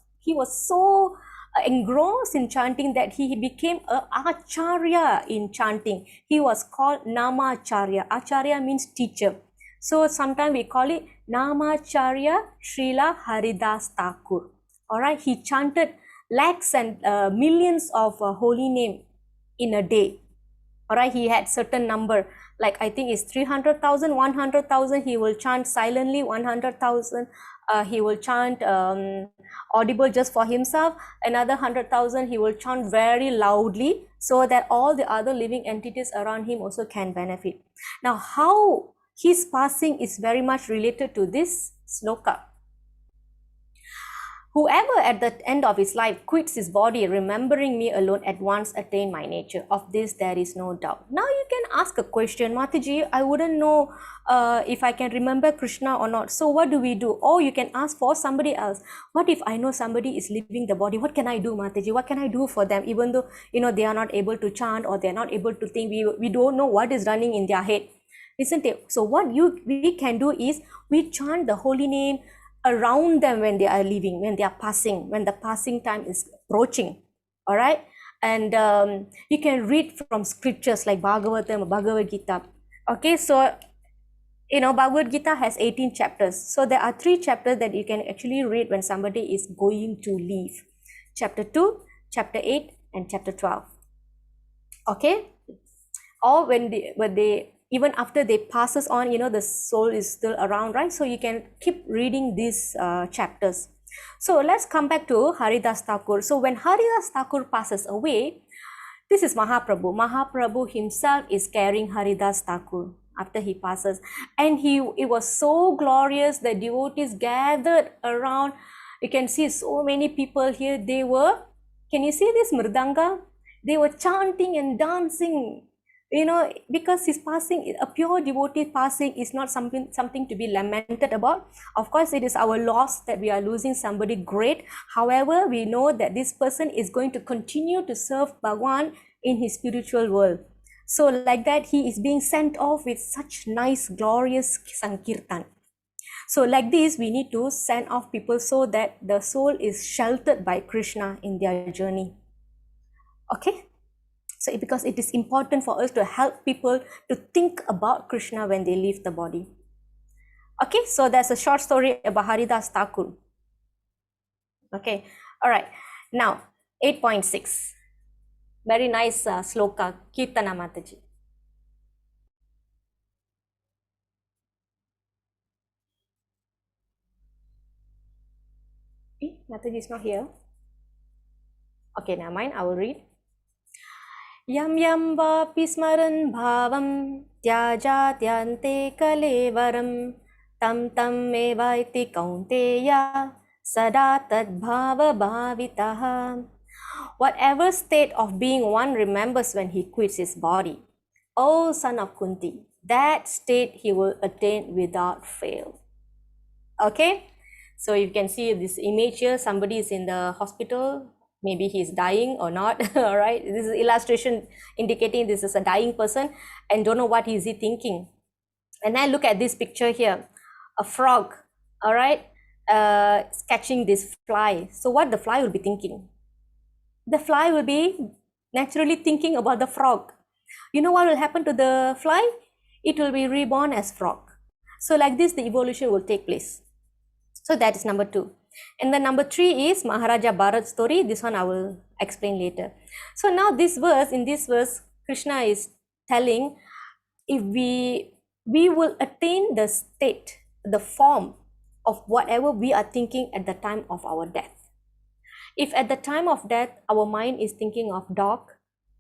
so engrossed in chanting that he became a acharya in chanting. He was called Namacharya. Acharya means teacher. So sometimes we call it Namacharya Srila Haridas Thakur. All right, he chanted lakhs and millions of holy name in a day. All right, he had certain number, like I think it's 300,000, 100,000. He will chant silently, 100,000. He will chant audible just for himself. Another 100,000 he will chant very loudly, so that all the other living entities around him also can benefit. Now, how his passing is very much related to this sloka. Whoever at the end of his life quits his body, remembering me alone, at once attain my nature. Of this there is no doubt. Now you can ask a question, Mataji, I wouldn't know if I can remember Krishna or not. So what do we do? Or you can ask for somebody else. What if I know somebody is leaving the body? What can I do, Mataji? What can I do for them? Even though, they are not able to chant, or they are not able to think, we don't know what is running in their head, isn't it? So what we can do is we chant the holy name around them when they are leaving, when they are passing, when the passing time is approaching. All right, and you can read from scriptures like Bhagavatam, Bhagavad Gita. Okay, so Bhagavad Gita has 18 chapters. So there are 3 chapters that you can actually read when somebody is going to leave. Chapter 2, chapter 8, and chapter 12. Okay, or when they even after they passes on, the soul is still around, right? So you can keep reading these chapters. So let's come back to Haridas Thakur. So when Haridas Thakur passes away, this is Mahaprabhu. Mahaprabhu himself is carrying Haridas Thakur after he passes, and it was so glorious. The devotees gathered around. You can see so many people here. Can you see this mridanga? They were chanting and dancing. Because his passing, a pure devotee passing, is not something to be lamented about. Of course, it is our loss that we are losing somebody great. However, we know that this person is going to continue to serve Bhagwan in his spiritual world. So like that, he is being sent off with such nice, glorious Sankirtan. So like this, we need to send off people so that the soul is sheltered by Krishna in their journey. Okay? So because it is important for us to help people to think about Krishna when they leave the body. Okay, so that's a short story about Haridas Thakur. Okay, all right. Now, 8.6. Very nice sloka, Kirtana Mataji. Mataji is not here. Okay, never mind, I will read. Yam yam vapi smaran bhavam tyajatyante kalevaram tam tam evaiti kaunteya sada tad bhava bhavitaha. Whatever state of being one remembers when he quits his body, O son of Kunti, that state he will attain without fail. Okay, so you can see this image here. Somebody is in the hospital. Maybe he's dying or not. All right, this is illustration indicating this is a dying person and don't know what is he thinking. And I look at this picture here, a frog. All right, catching this fly. So what the fly will be thinking? The fly will be naturally thinking about the frog. You know what will happen to the fly? It will be reborn as frog. So like this, the evolution will take place. So that is number 2. And then number 3 is Maharaja Bharat story. This one I will explain later. So now in this verse, Krishna is telling, if we will attain the state, the form of whatever we are thinking at the time of our death. If at the time of death, our mind is thinking of dog,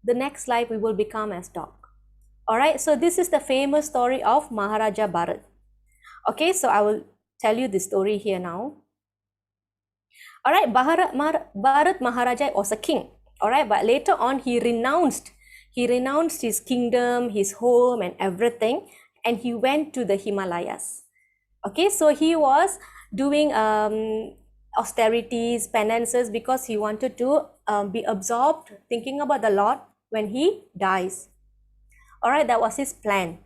the next life we will become as dog. All right, so this is the famous story of Maharaja Bharat. Okay, so I will tell you the story here now. All right, Bharat Maharaja was a king. All right, but later on he renounced his kingdom, his home and everything, and he went to the Himalayas. Okay, so he was doing austerities, penances, because he wanted to be absorbed thinking about the Lord when he dies. All right, that was his plan.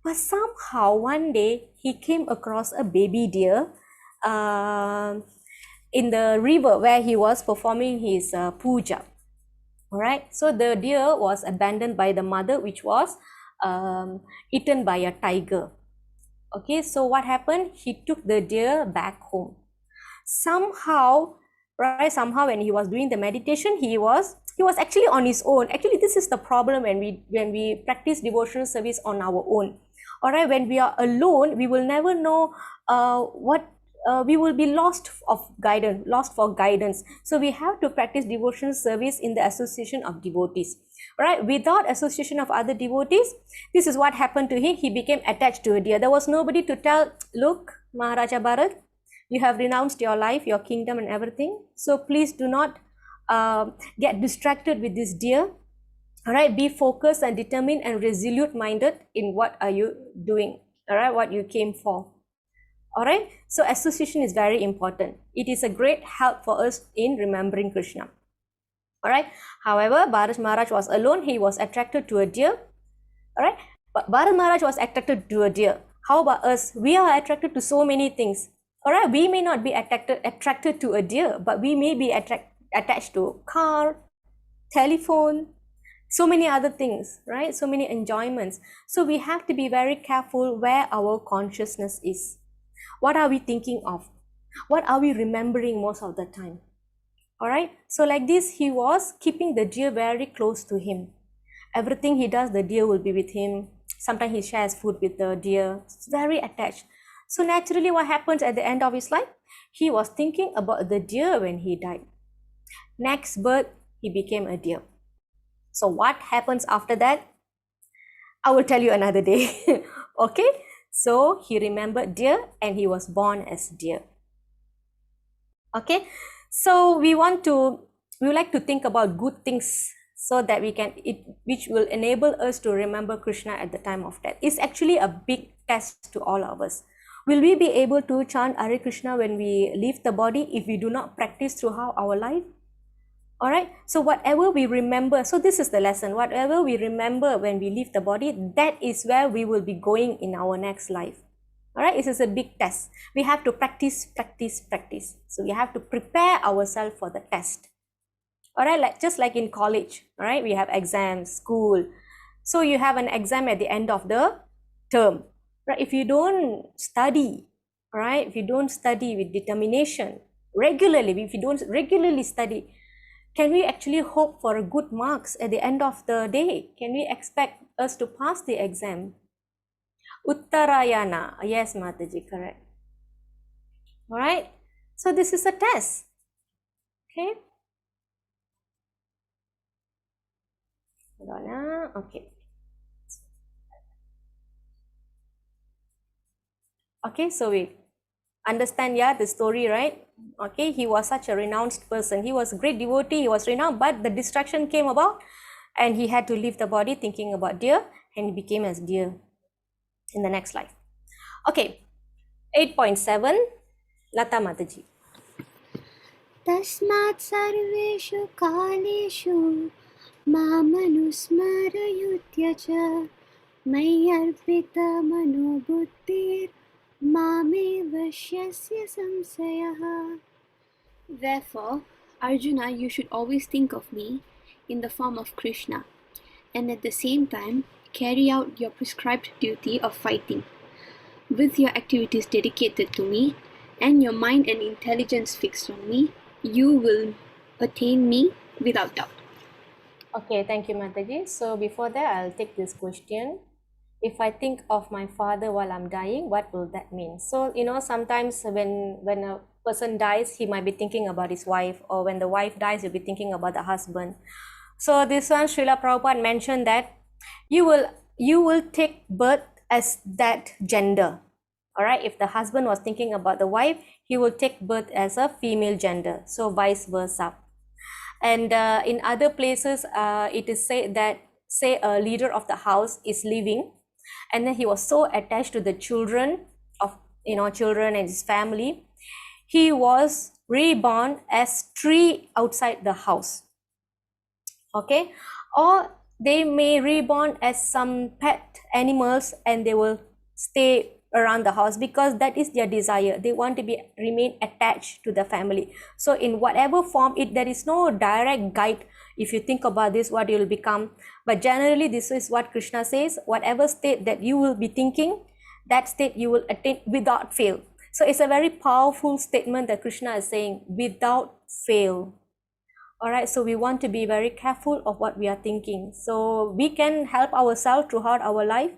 But somehow one day he came across a baby deer in the river where he was performing his puja. All right, so the deer was abandoned by the mother, which was eaten by a tiger. Okay, so what happened? He took the deer back home. Somehow when he was doing the meditation, he was actually on his own. Actually, this is the problem when we practice devotional service on our own. All right, when we are alone, we will never know we will be lost for guidance. So we have to practice devotional service in the association of devotees. All right, without association of other devotees, this is what happened to him. He became attached to a deer. There was nobody to tell, look, Maharaja Bharat, you have renounced your life, your kingdom and everything. So please do not get distracted with this deer. All right, be focused and determined and resolute minded in what are you doing. All right, what you came for. All right, so association is very important. It is a great help for us in remembering Krishna. All right, however, Bharat Maharaj was alone. He was attracted to a deer. All right, but Bharat Maharaj was attracted to a deer. How about us? We are attracted to so many things. All right, we may not be attracted to a deer, but we may be attached to a car, telephone, so many other things, right? So many enjoyments. So we have to be very careful where our consciousness is. What are we thinking of? What are we remembering most of the time? All right, so like this, he was keeping the deer very close to him. Everything he does, the deer will be with him. Sometimes he shares food with the deer. It's very attached. So naturally, what happens at the end of his life? He was thinking about the deer when he died. Next birth, he became a deer. So what happens after that? I will tell you another day. Okay, so he remembered deer and he was born as deer. Okay, so we like to think about good things so that which will enable us to remember Krishna at the time of death. It's actually a big test to all of us. Will we be able to chant Hare Krishna when we leave the body if we do not practice throughout our life? All right, so whatever we remember, so this is the lesson, whatever we remember when we leave the body, that is where we will be going in our next life. All right, this is a big test. We have to practice, practice, practice. So we have to prepare ourselves for the test. All right, just like in college, all right, we have exams, school. So you have an exam at the end of the term, right? If you don't study, right, if you don't study with determination regularly, if you don't regularly study, can we actually hope for good marks at the end of the day? Can we expect us to pass the exam? Uttarayana, yes, Mataji, correct. All right, so this is a test, okay? Hold on, okay. Okay, so we understand, yeah, the story, right? Okay, he was such a renounced person. He was a great devotee, he was renowned, but the distraction came about and he had to leave the body thinking about deer, and he became as deer in the next life. Okay, 8.7, Lata Mataji. तस्मात् सर्वेषु कालेषु मामनुस्मरयुत्य च मय्यर्पितमनोबुद्धिर्मामे वश्यस्य संशयः. Therefore, Arjuna, you should always think of me in the form of Krishna, and at the same time carry out your prescribed duty of fighting. With your activities dedicated to me, and your mind and intelligence fixed on me, you will attain me without doubt. Okay, thank you, Mataji. So before that, I'll take this question. If I think of my father while I'm dying, what will that mean? So, sometimes when a person dies, he might be thinking about his wife, or when the wife dies, he'll be thinking about the husband. So this one, Srila Prabhupada mentioned that you will take birth as that gender. All right, if the husband was thinking about the wife, he will take birth as a female gender. So vice versa. And in other places, it is said that, say, a leader of the house is living, and then he was so attached to the children and his family, he was reborn as tree outside the house. Okay, or they may reborn as some pet animals, and they will stay around the house because that is their desire. They want to remain attached to the family. So in whatever form, there is no direct guide. If you think about this, what you will become, but generally this is what Krishna says: whatever state that you will be thinking, that state you will attain without fail. So it's a very powerful statement that Krishna is saying, without fail. All right, so we want to be very careful of what we are thinking, so we can help ourselves throughout our life,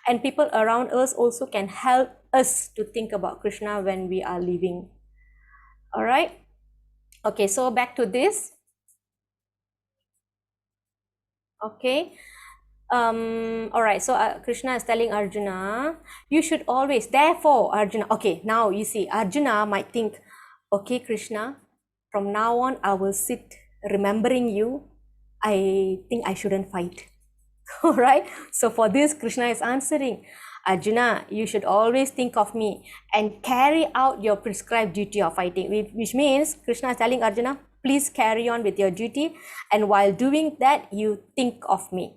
and people around us also can help us to think about Krishna when we are living. All right, okay, so back to this. Okay, all right, so Krishna is telling Arjuna, you should always, therefore Arjuna, okay, now you see, Arjuna might think, okay, Krishna, from now on I will sit remembering you. I think I shouldn't fight. All right, so for this, Krishna is answering, Arjuna, you should always think of me and carry out your prescribed duty of fighting, which means Krishna is telling Arjuna, please carry on with your duty, and while doing that, you think of me.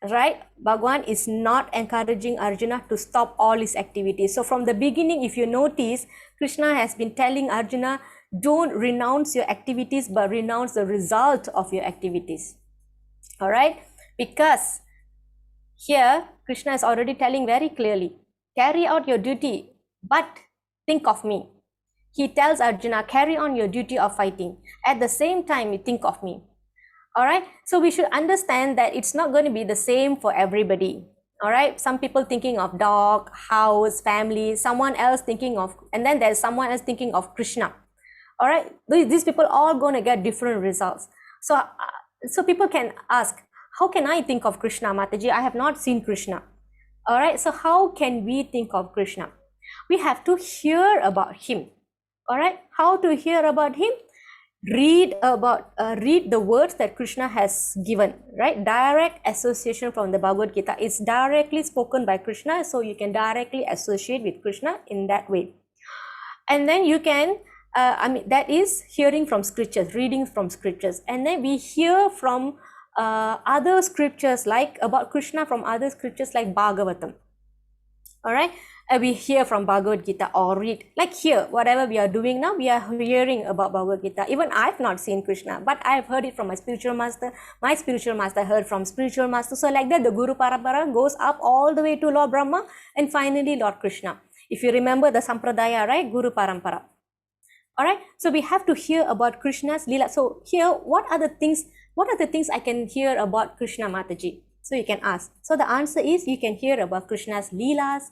Right, Bhagwan is not encouraging Arjuna to stop all his activities. So from the beginning, if you notice, Krishna has been telling Arjuna, don't renounce your activities, but renounce the result of your activities. All right, because here Krishna is already telling very clearly, carry out your duty, but think of me. He tells Arjuna, carry on your duty of fighting. At the same time, you think of me. All right, so we should understand that it's not going to be the same for everybody. All right, some people thinking of dog, house, family, someone else thinking of, and then there's someone else thinking of Krishna. All right, these people all going to get different results. So people can ask, how can I think of Krishna, Mataji? I have not seen Krishna. All right, so how can we think of Krishna? We have to hear about him. All right, how to hear about him? Read the words that Krishna has given, right? Direct association from the Bhagavad Gita. It's directly spoken by Krishna, so you can directly associate with Krishna in that way. And then you can, that is hearing from scriptures, reading from scriptures. And then we hear from other scriptures, like about Krishna, from other scriptures like Bhagavatam. All right. We hear from Bhagavad Gita or read, like here, whatever we are doing now, we are hearing about Bhagavad Gita. Even I've not seen Krishna, but I've heard it from my spiritual master. My spiritual master heard from spiritual master. So like that, the Guru Parampara goes up all the way to Lord Brahma and finally Lord Krishna. If you remember the Sampradaya, right? Guru Parampara. All right. So we have to hear about Krishna's Leela. So here, what are the things I can hear about Krishna, Mataji? So you can ask. So the answer is you can hear about Krishna's Leelas,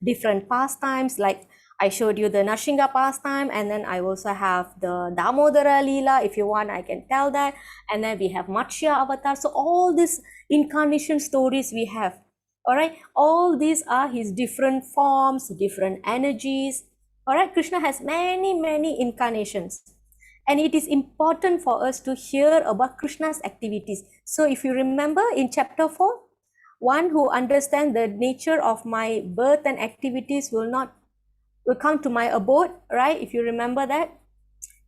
different pastimes, like I showed you the Narshinga pastime, and then I also have the Damodara Leela. If you want, I can tell that. And then we have Matsya Avatar. So all these incarnation stories we have. All right. All these are his different forms, different energies. All right. Krishna has many incarnations. And it is important for us to hear about Krishna's activities. So if you remember in chapter 4, one who understands the nature of my birth and activities will come to my abode, right? If you remember that.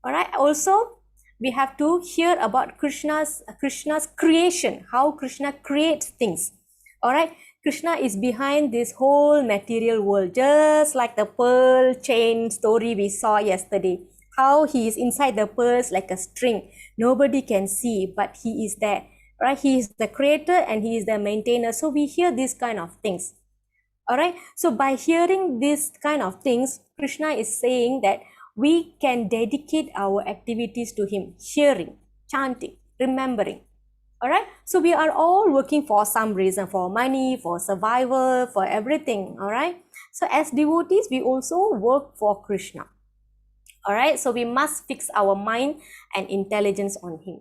All right. Also, we have to hear about Krishna's creation, how Krishna creates things. All right. Krishna is behind this whole material world, just like the pearl chain story we saw yesterday. How he is inside the pearls like a string. Nobody can see, but he is there. Right? He is the creator and he is the maintainer. So we hear these kind of things. All right. So by hearing these kind of things, Krishna is saying that we can dedicate our activities to him, hearing, chanting, remembering. All right. So we are all working for some reason, for money, for survival, for everything. All right. So as devotees, we also work for Krishna. All right. So we must fix our mind and intelligence on him.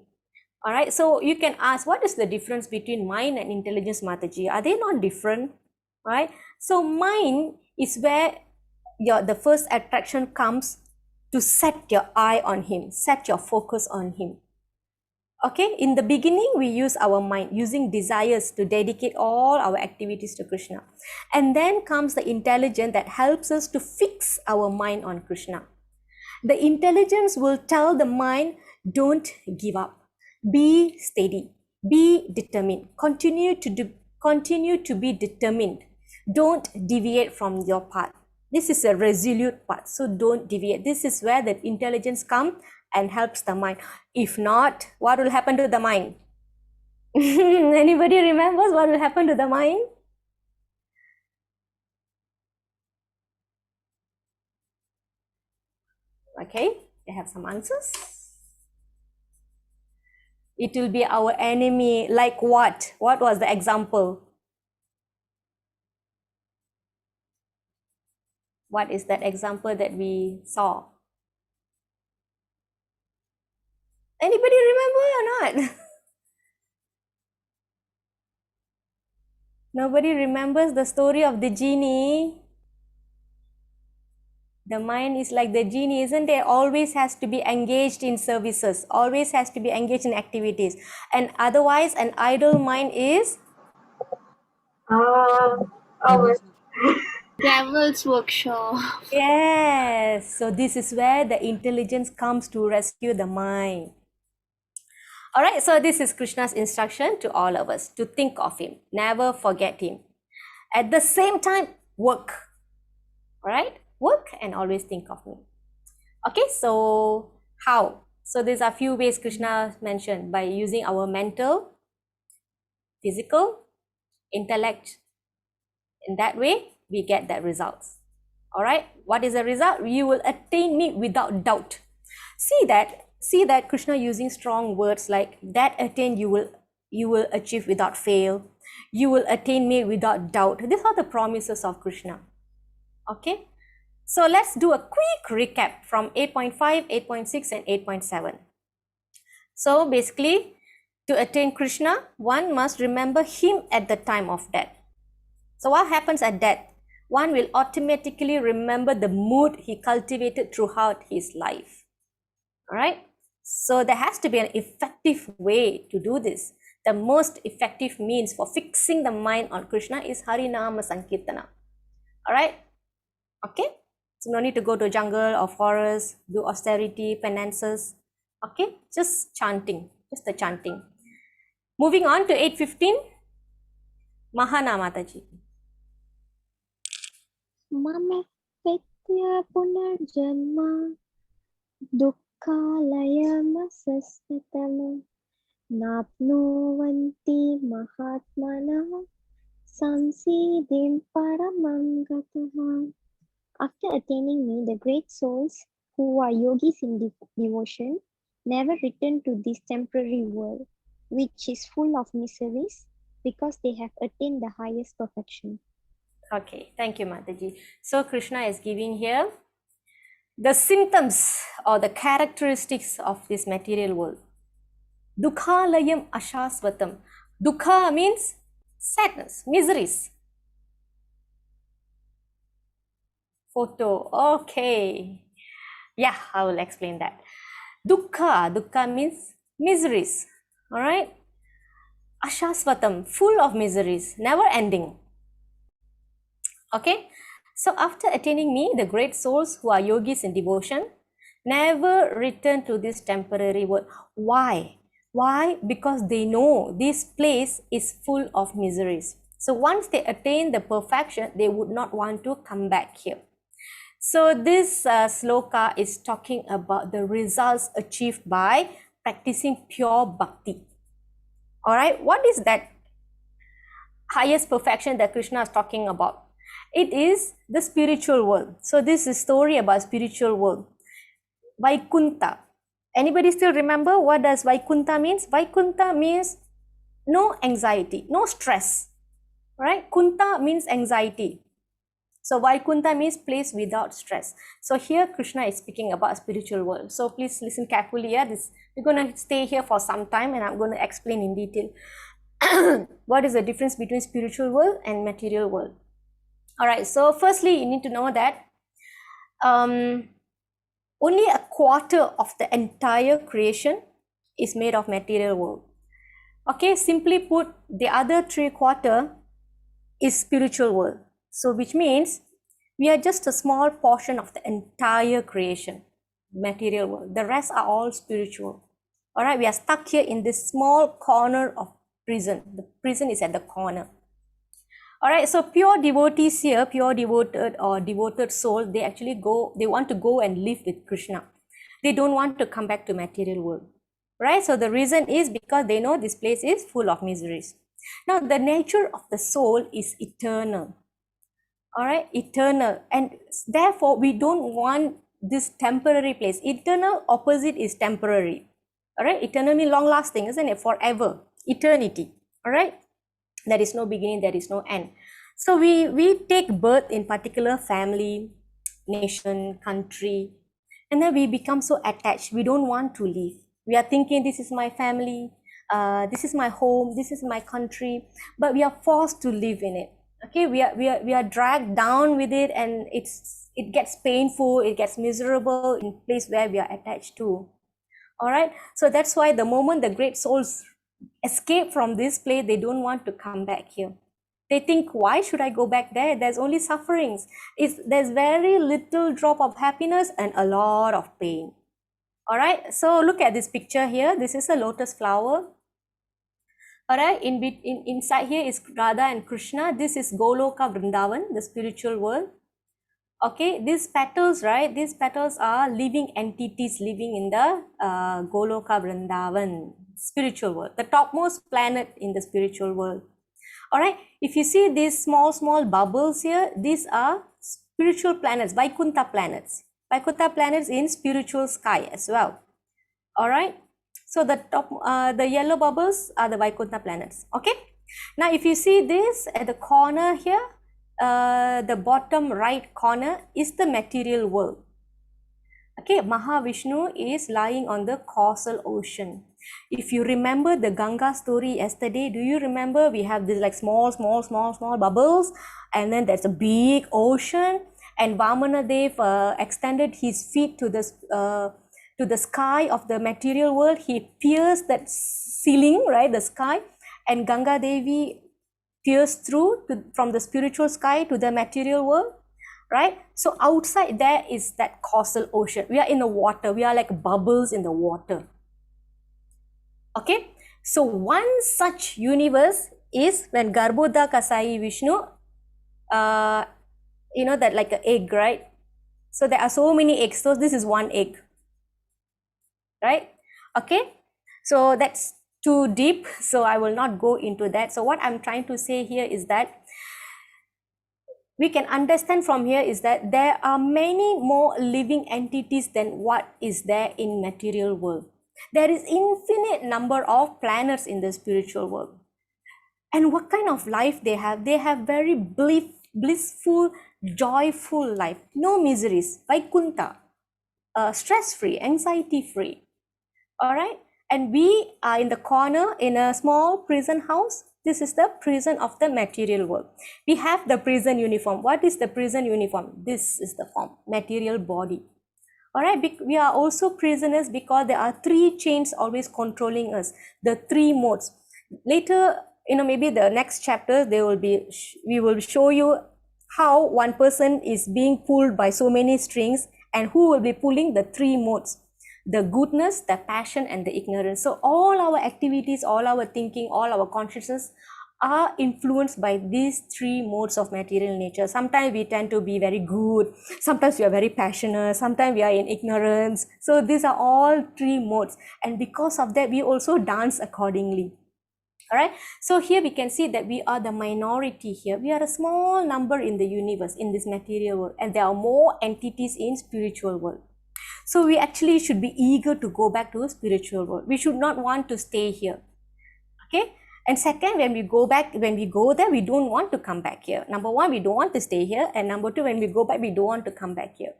All right. So you can ask, what is the difference between mind and intelligence, Mataji? Are they not different? All right. So mind is where the first attraction comes to set your eye on him, set your focus on him. Okay, in the beginning, we use our mind, using desires to dedicate all our activities to Krishna. And then comes the intelligence that helps us to fix our mind on Krishna. The intelligence will tell the mind, don't give up, be steady, be determined, continue to be determined. Don't deviate from your path. This is a resolute path, so don't deviate. This is where the intelligence comes and helps the mind. If not, what will happen to the mind? Anybody remembers what will happen to the mind? Okay, they have some answers. It will be our enemy. Like what? What was the example? What is that example that we saw? Anybody remember or not? Nobody remembers the story of the genie. The mind is like the genie, isn't it? Always has to be engaged in services, always has to be engaged in activities. And otherwise, an idle mind is? Ours. Devil's workshop. Yes. So this is where the intelligence comes to rescue the mind. All right. So this is Krishna's instruction to all of us to think of him. Never forget him. At the same time, work. All right. Work and always think of me. Okay. So how? So there's a few ways Krishna mentioned, by using our mental, physical, intellect. In that way, we get that results. All right. What is the result? You will attain me without doubt. See that Krishna using strong words like that. Attain, you will achieve without fail. You will attain me without doubt. These are the promises of Krishna. Okay. So let's do a quick recap from 8.5, 8.6 and 8.7. So basically, to attain Krishna, one must remember him at the time of death. So what happens at death? One will automatically remember the mood he cultivated throughout his life. All right. So there has to be an effective way to do this. The most effective means for fixing the mind on Krishna is Harinama Sankirtana. All right. Okay. So no need to go to jungle or forest, do austerity, penances. Okay. Just chanting, just the chanting. Moving on to 8.15. Mahana Mataji. मम विद्या पुनर्जन्म दुःखालयमसस्ततम् नाप्नुवन्ति महात्मनः संसिद्धिं परमं गतः. After attaining me, the great souls who are yogis in devotion never return to this temporary world, which is full of miseries, because they have attained the highest perfection. Okay, thank you, Mataji. So Krishna is giving here the symptoms or the characteristics of this material world. Dukhalayam ashasvatam. Dukha means sadness, miseries. Photo, okay. Yeah, I will explain that. Dukkha means miseries, all right? Ashasvatam, full of miseries, never ending. Okay, so after attaining me, the great souls who are yogis in devotion never return to this temporary world. Why? Why? Because they know this place is full of miseries. So once they attain the perfection, they would not want to come back here. So this sloka is talking about the results achieved by practicing pure bhakti. All right, what is that highest perfection that Krishna is talking about? It is the spiritual world. So this is a story about spiritual world. Vaikunta. Anybody still remember what does Vaikunta means? Vaikunta means no anxiety, no stress. Right? Kunta means anxiety. So Vaikunta means place without stress. So here Krishna is speaking about spiritual world. So please listen carefully. Yeah, we're going to stay here for some time and I'm going to explain in detail what is the difference between spiritual world and material world. All right, so firstly, you need to know that only a quarter of the entire creation is made of material world. Okay, simply put, the other 3/4 is spiritual world. So which means we are just a small portion of the entire creation, material world. The rest are all spiritual. All right, we are stuck here in this small corner of prison. The prison is at the corner. All right, so pure devotees here, pure devoted or devoted soul, they actually they want to go and live with Krishna. They don't want to come back to material world, right? So the reason is because they know this place is full of miseries. Now, the nature of the soul is eternal, all right, eternal. And therefore, we don't want this temporary place. Eternal opposite is temporary, all right? Eternal means long lasting, isn't it? Forever, eternity, all right? There is no beginning, there is no end. So we take birth in particular family, nation, country, and then we become so attached. We don't want to leave. We are thinking this is my family, this is my home, this is my country, but we are forced to live in it. Okay, we are dragged down with it, and it gets painful, it gets miserable in place where we are attached to. All right, so that's why the moment the great souls escape from this place, they don't want to come back here. They think, why should I go back there? There's only sufferings. There's very little drop of happiness and a lot of pain. All right, so look at this picture here. This is a lotus flower. All right, inside here is Radha and Krishna. This is Goloka Vrindavan, the spiritual world. Okay, these petals, right? These petals are living entities living in the Goloka Vrindavan, spiritual world, the topmost planet in the spiritual world. All right, if you see these small bubbles here, these are spiritual planets, Vaikunta planets. Vaikunta planets in spiritual sky as well. All right, so the yellow bubbles are the Vaikunta planets. Okay, now if you see this at the corner here, the bottom right corner is the material world. Okay, Mahavishnu is lying on the causal ocean. If you remember the Ganga story yesterday, do you remember we have this like small bubbles, and then there's a big ocean, and Vamana Dev extended his feet to the sky of the material world. He pierced that ceiling, right, the sky, and Ganga Devi pierced through from the spiritual sky to the material world, right? So outside there is that causal ocean. We are in the water. We are like bubbles in the water. Okay, so one such universe is when Garbhoda Kasai Vishnu you know that like an egg, right? So there are so many eggs. So this is one egg, right? Okay, so that's too deep, so I will not go into that. So what I'm trying to say here is that we can understand from here is that there are many more living entities than what is there in material world. There is infinite number of planets in the spiritual world. And what kind of life they have? They have very blissful, joyful life. No miseries, Vaikuntha, stress-free, anxiety-free. All right. And we are in the corner in a small prison house. This is the prison of the material world. We have the prison uniform. What is the prison uniform? This is the form, material body. All right. We are also prisoners because there are three chains always controlling us, the three modes. Later, maybe the next chapter, we will show you how one person is being pulled by so many strings and who will be pulling the three modes, the goodness, the passion, and the ignorance. So all our activities, all our thinking, all our consciousness are influenced by these three modes of material nature. Sometimes we tend to be very good, sometimes we are very passionate, sometimes we are in ignorance. So these are all three modes, and because of that we also dance accordingly. All right, so here we can see that we are the minority here. We are a small number in the universe, in this material world, and there are more entities in spiritual world. So we actually should be eager to go back to a spiritual world. We should not want to stay here. Okay. And second, when we go there, we don't want to come back here. Number one, we don't want to stay here. And number two, when we go back, we don't want to come back here.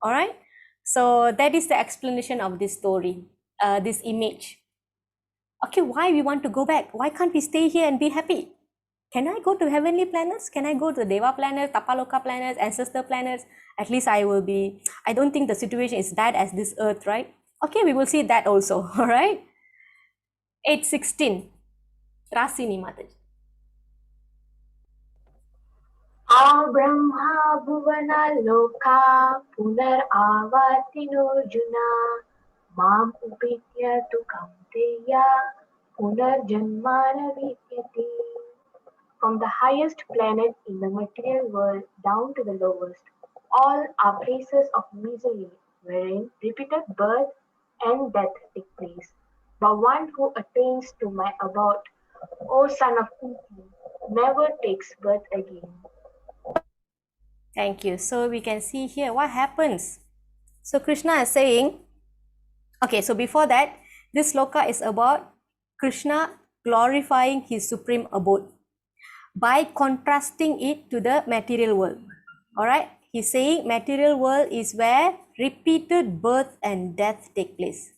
All right. So that is the explanation of this story, this image. Okay, why we want to go back? Why can't we stay here and be happy? Can I go to heavenly planets? Can I go to Deva planets, Tapaloka planets, ancestor planets? At least I don't think the situation is bad as this earth, right? Okay, we will see that also, all right? 8:16. Rasini Mataji. Brahma Bhuvana Loka Punar Avartinojuna Mam Upitya Tu Kamteya Punar Janmana Vidyati. From the highest planet in the material world down to the lowest, all are places of misery wherein repeated birth and death take place. But one who attains to my abode, O son of Kunti, never takes birth again. Thank you. So we can see here what happens. So Krishna is saying, okay, so before that, this sloka is about Krishna glorifying his supreme abode by contrasting it to the material world. All right, he's saying material world is where repeated birth and death take place.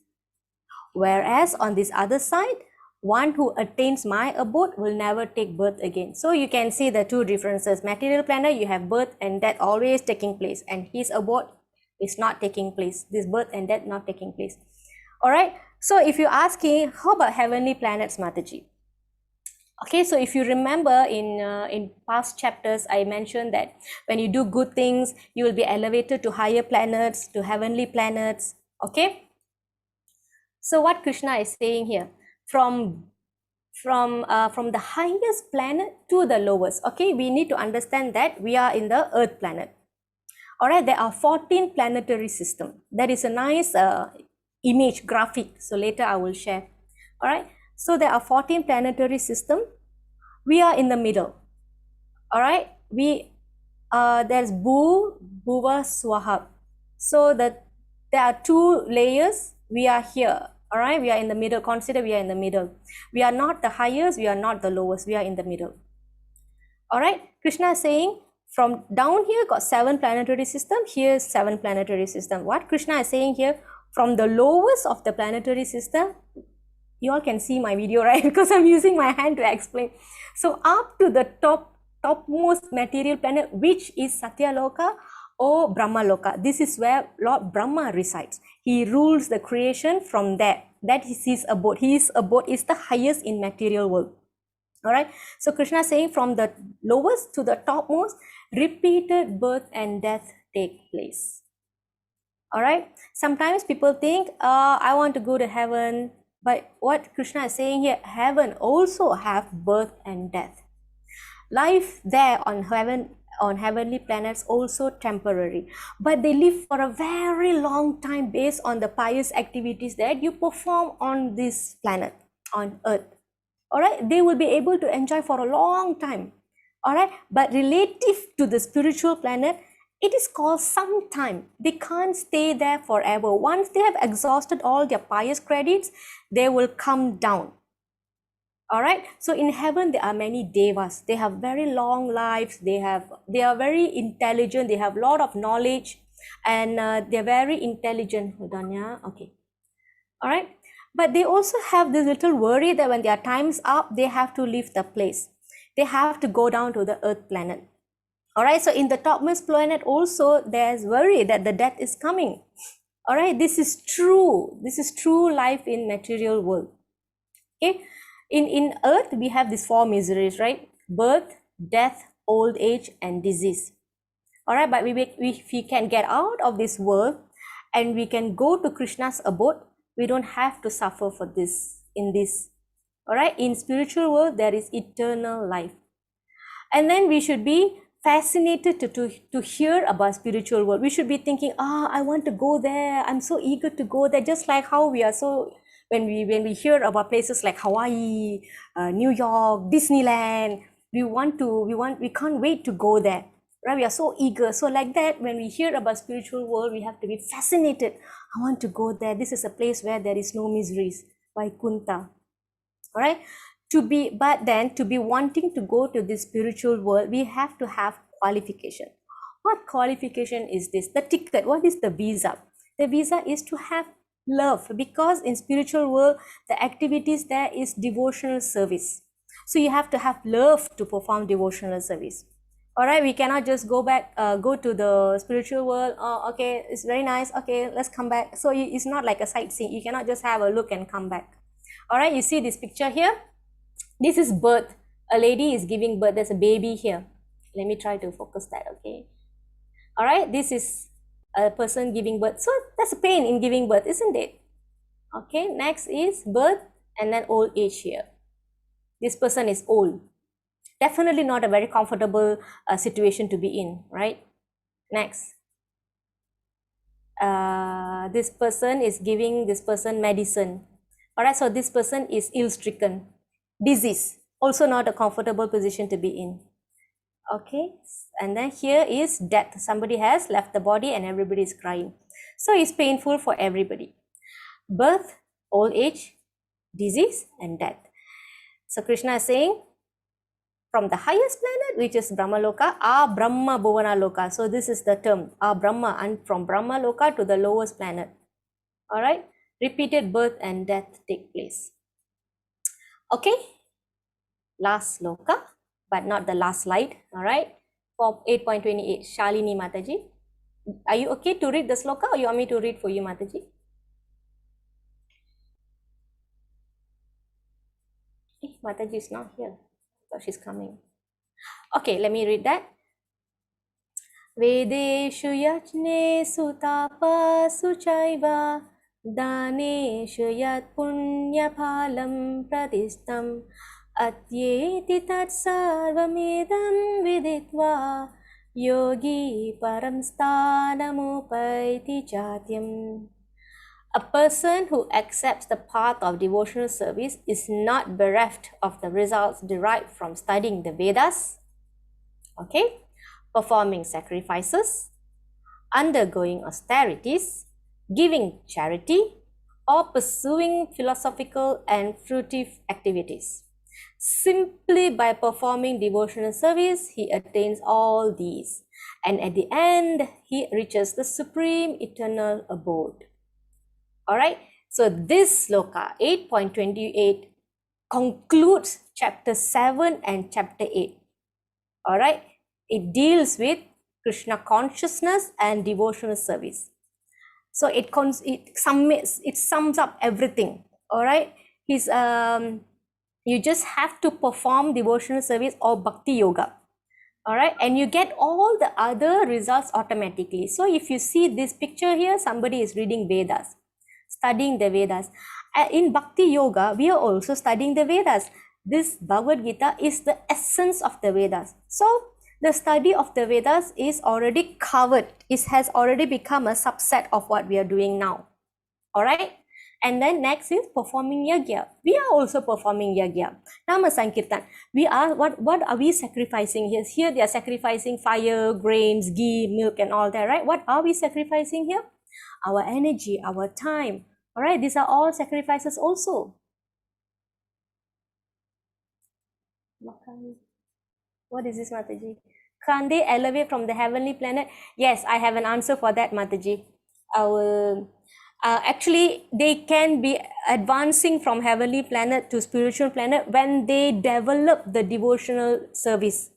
Whereas on this other side, one who attains my abode will never take birth again. So you can see the two differences. Material planet, you have birth and death always taking place, and his abode is not taking place. This birth and death not taking place. All right. So if you ask him, how about heavenly planets, Mataji? Okay, so if you remember in past chapters, I mentioned that when you do good things, you will be elevated to higher planets, to heavenly planets. Okay. So what Krishna is saying here, from the highest planet to the lowest. Okay, we need to understand that we are in the Earth planet. All right, there are 14 planetary systems. That is a nice image graphic. So later I will share. All right, so there are 14 planetary systems. We are in the middle. All right, there's Bhu, Bhuva, Swaha. So there are two layers. We are here. All right, we are in the middle. Consider we are in the middle. We are not the highest, we are not the lowest, we are in the middle. All right, Krishna is saying from down here got 7 planetary system, here is 7 planetary system. What Krishna is saying here, from the lowest of the planetary system, you all can see my video, right? Because I'm using my hand to explain. So up to the topmost material planet, which is Satyaloka or Brahmaloka. This is where Lord Brahma resides. He rules the creation from there. That is his abode. His abode is the highest in material world. All right. So Krishna is saying from the lowest to the topmost, repeated birth and death take place. All right. Sometimes people think, I want to go to heaven. But what Krishna is saying here, heaven also have birth and death. Life there on heaven, on heavenly planets also temporary, but they live for a very long time based on the pious activities that you perform on this planet, on earth. All right, they will be able to enjoy for a long time. All right, but relative to the spiritual planet, it is called sometime. They can't stay there forever. Once they have exhausted all their pious credits, they will come down. All right, so in heaven there are many devas. They have very long lives. They are very intelligent. They have a lot of knowledge, and they're very intelligent. Hold on, yeah, okay. All right, but they also have this little worry that when their time's up, they have to leave the place. They have to go down to the earth planet. All right, so in the topmost planet also, there's worry that the death is coming. All right, this is true. This is true life in material world. Okay, in earth, we have these four miseries, right? Birth, death, old age, and disease. All right, but if we can get out of this world and we can go to Krishna's abode, we don't have to suffer for this in this. All right, in spiritual world, there is eternal life. And then we should be fascinated to hear about spiritual world. We should be thinking, I want to go there. I'm so eager to go there. Just like how we are so, when we hear about places like Hawaii, New York, Disneyland, we can't wait to go there. Right? We are so eager. So like that, when we hear about spiritual world, we have to be fascinated. I want to go there. This is a place where there is no miseries. Vaikuntha. All right. But then to be wanting to go to this spiritual world, we have to have qualification. What qualification is this? The ticket. What is the visa? The visa is to have love, because in spiritual world, the activities there is devotional service. So you have to have love to perform devotional service. All right, we cannot just go to the spiritual world. Oh, okay, it's very nice. Okay, let's come back. So it's not like a sightseeing. You cannot just have a look and come back. All right, you see this picture here? This is birth. A lady is giving birth. There's a baby here. Let me try to focus that, okay? All right, this is a person giving birth. So that's a pain in giving birth, isn't it? Okay, next is birth and then old age here. This person is old. Definitely not a very comfortable situation to be in, right? Next. This person is giving this person medicine. All right, so this person is ill-stricken. Disease, also not a comfortable position to be in. Okay, and then here is death. Somebody has left the body and everybody is crying. So it's painful for everybody. Birth, old age, disease, and death. So Krishna is saying, from the highest planet, which is Brahma Loka, Brahma Bhuvana Loka. So this is the term, Brahma, and from Brahma Loka to the lowest planet. All right, repeated birth and death take place. Okay, last sloka, but not the last slide. All right, for 8.28, Shalini Mataji. Are you okay to read the sloka, or you want me to read for you, Mataji? Mataji is not here, so she's coming. Okay, let me read that. Vedeshu yajnesu tapasu chaiva daneshu yat punya phalam pradistam atyeti tat sarvamedam viditva yogi param stanamupaiti chatyam. A person who accepts the path of devotional service is not bereft of the results derived from studying the Vedas, okay, performing sacrifices, undergoing austerities, giving charity, or pursuing philosophical and fruitive activities. Simply by performing devotional service, he attains all these, and at the end, he reaches the supreme eternal abode. All right, so this sloka 8.28 concludes chapter 7 and chapter 8. All right, it deals with Krishna consciousness and devotional service. So it sums up everything. All right, you just have to perform devotional service or bhakti yoga. All right, and you get all the other results automatically. So if you see this picture here, somebody is reading Vedas, studying the Vedas. In Bhakti Yoga, we are also studying the Vedas. This Bhagavad Gita is the essence of the Vedas. So The study of the Vedas is already covered. It has already become a subset of what we are doing now. All right. And then next is performing yagya. We are also performing yagya. Nama Sankirtan. We are what are we sacrificing here? Here they are sacrificing fire, grains, ghee, milk, and all that, right? What are we sacrificing here? Our energy, our time. All right. These are all sacrifices also. What is this, Mataji? Can't they elevate from the heavenly planet? Yes, I have an answer for that, Mataji. I will. Actually, they can be advancing from heavenly planet to spiritual planet when they develop the devotional service.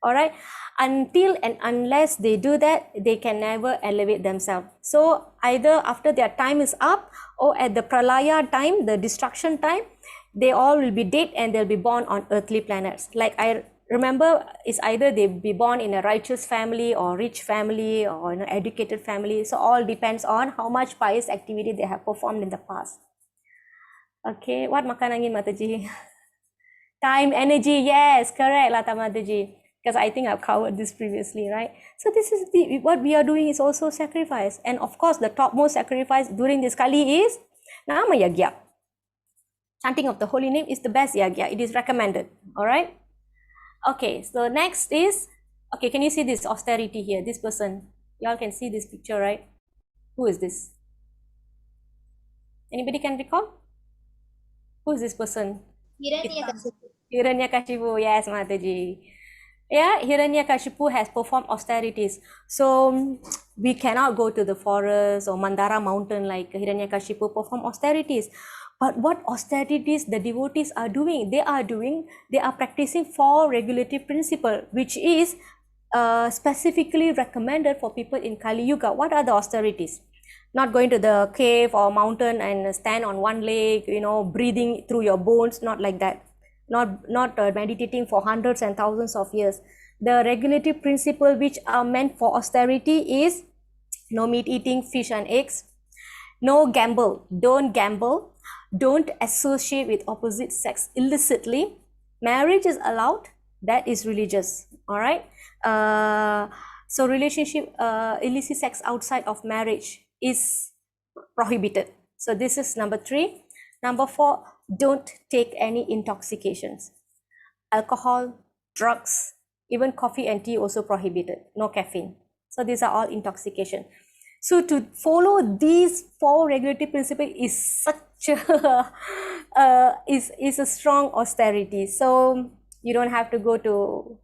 All right. Until and unless they do that, they can never elevate themselves. So either after their time is up or at the pralaya time, the destruction time, they all will be dead and they'll be born on earthly planets. Like I remember, it's either they be born in a righteous family or rich family or an educated family. So all depends on how much pious activity they have performed in the past. Okay, what makan angin, Mataji? Time, energy, yes, correct, Lata Mataji. Because I think I've covered this previously, right? So this is what we are doing is also sacrifice. And of course, the topmost sacrifice during this Kali is Nama Yagya. Chanting of the holy name is the best yagya. It is recommended. All right. Okay. So next is, okay, can you see this austerity here? This person, y'all can see this picture, right? Who is this? Anybody can recall? Who is this person? Hiranyakashipu. Yes, Mataji. Yeah, Hiranyakashipu has performed austerities. So we cannot go to the forest or Mandara mountain like Hiranyakashipu perform austerities. But what austerities the devotees are doing? They are practicing 4 regulative principle, which is specifically recommended for people in Kali Yuga. What are the austerities? Not going to the cave or mountain and stand on one leg, breathing through your bones, not like that. Not meditating for hundreds and thousands of years. The regulative principle which are meant for austerity is no meat eating, fish and eggs. No gamble. Don't gamble. Don't associate with opposite sex illicitly. Marriage is allowed. That is religious. All right. So relationship, illicit sex outside of marriage is prohibited. So this is number 3. Number 4, don't take any intoxications. Alcohol, drugs, even coffee and tea also prohibited. No caffeine. So these are all intoxication. So to follow these 4 regulative principles is such a is a strong austerity. So you don't have to go to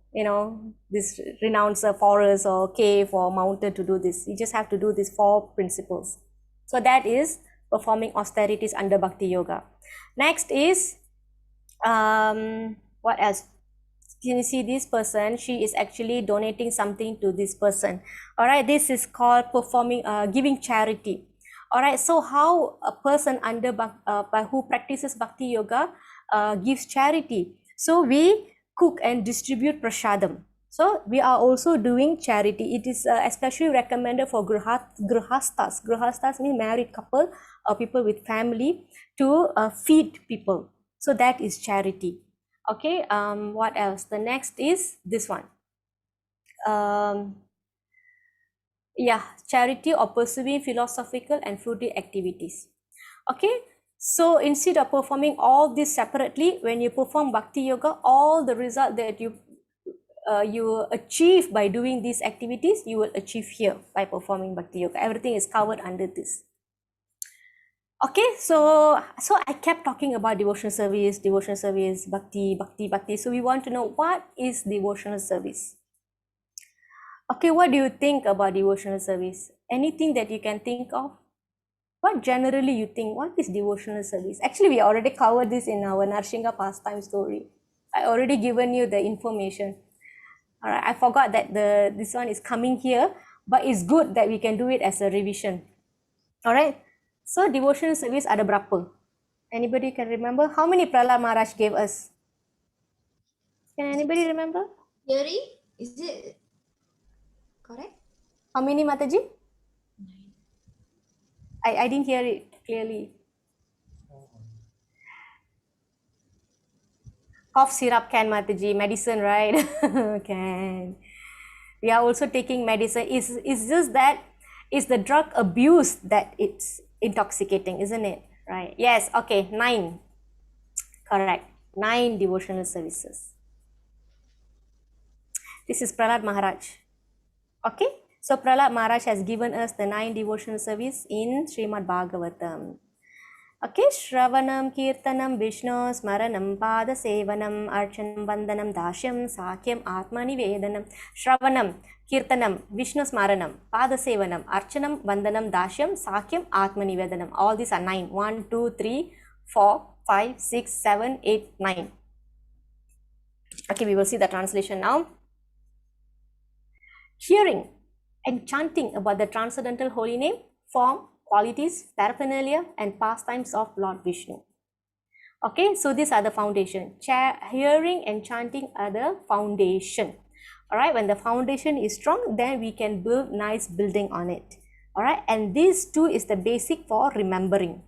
this renounced forest or cave or mountain to do this. You just have to do these 4 principles. So that is performing austerities under Bhakti Yoga. Next is what else? Can you see this person? She is actually donating something to this person. All right, this is called performing, giving charity. All right, so how a person under who practices Bhakti Yoga gives charity. So we cook and distribute prasadam. So we are also doing charity. It is especially recommended for grihastas. Grihastas means married couple or people with family to feed people. So that is charity. Okay, what else? The next is this one. Yeah, charity or pursuing philosophical and fruity activities. Okay, so instead of performing all this separately, when you perform Bhakti Yoga, all the result that you achieve by doing these activities, you will achieve here by performing Bhakti Yoga. Everything is covered under this. Okay, so I kept talking about devotional service, bhakti. So we want to know, what is devotional service? Okay, what do you think about devotional service? Anything that you can think of? What generally you think? What is devotional service? Actually, we already covered this in our Narshinga pastime story. I already given you the information. All right, I forgot that this one is coming here, but it's good that we can do it as a revision. All right. So devotional service ada berapa? Anybody can remember? How many Prahlad Maharaj gave us? Can anybody remember? Yuri, is it correct? How many, Mataji? I didn't hear it clearly. Cough syrup can, Mataji. Medicine, right? Can. We are also taking medicine. It's just that it's the drug abuse that it's intoxicating, isn't it? Right. Yes. Okay. 9. Correct. 9 devotional services. This is Prahlad Maharaj. Okay. So Prahlad Maharaj has given us the 9 devotional service in Srimad Bhagavatam. Okay, Shravanam, Kirtanam, Vishnu, Smaranam, Pada Sevanam, Archanam, Vandanam, Dashyam, Sakyam, Atmani Vedanam, Shravanam, Kirtanam, Vishnu Smaranam, Pada Sevanam, Archanam, Vandanam, Dashyam, Sakyam, Atmani Vedanam. All these are 9. 1, 2, 3, 4, 5, 6, 7, 8, 9. Okay, we will see the translation now. Hearing and chanting about the transcendental holy name, form, qualities, paraphernalia, and pastimes of Lord Vishnu. Okay, so these are the foundation. Hearing and chanting are the foundation. All right, when the foundation is strong, then we can build nice building on it. All right, and this too is the basic for remembering.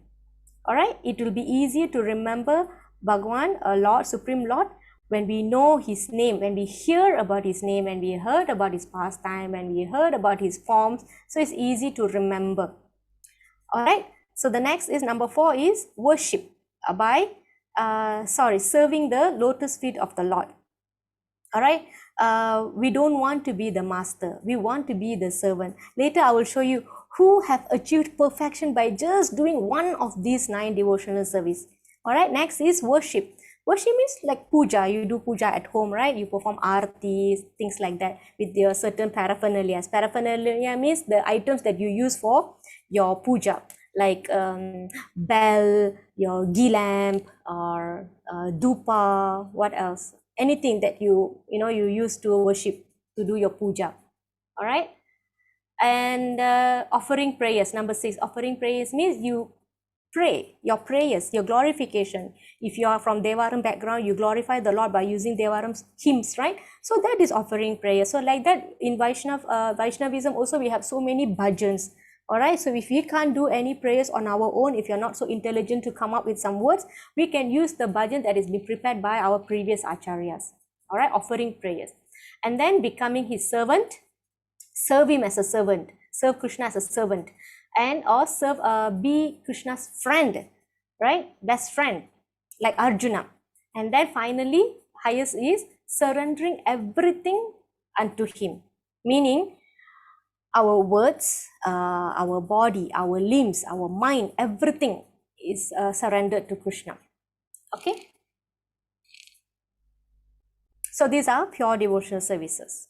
All right, it will be easier to remember Bhagwan, a Lord, Supreme Lord, when we know his name, when we hear about his name, when we heard about his pastime, when we heard about his forms. So it's easy to remember. All right, so the next is number 4 is worship by serving the lotus feet of the Lord. All right, we don't want to be the master, we want to be the servant. Later I will show you who have achieved perfection by just doing one of these 9 devotional service. All right, next is worship. Worship is like puja. You do puja at home, right? You perform aartis, things like that with your certain paraphernalia. Paraphernalia means the items that you use for your puja, like bell, your ghee lamp, or dupa, what else? Anything that you use to worship, to do your puja. All right. And offering prayers, number 6. Offering prayers means you pray your prayers, your glorification. If you are from Devaram background, you glorify the Lord by using Devaram hymns, right? So that is offering prayer. So like that in Vaishnavism also we have so many bhajans. All right, so if we can't do any prayers on our own, if you're not so intelligent to come up with some words, we can use the bhajan that has been prepared by our previous acharyas. All right, offering prayers. And then becoming his servant, serve him as a servant, serve Krishna as a servant, and or serve be Krishna's friend, right? Best friend, like Arjuna. And then finally, highest is surrendering everything unto him, meaning our words, our body, our limbs, our mind, everything is surrendered to Krishna. Okay. So these are pure devotional services.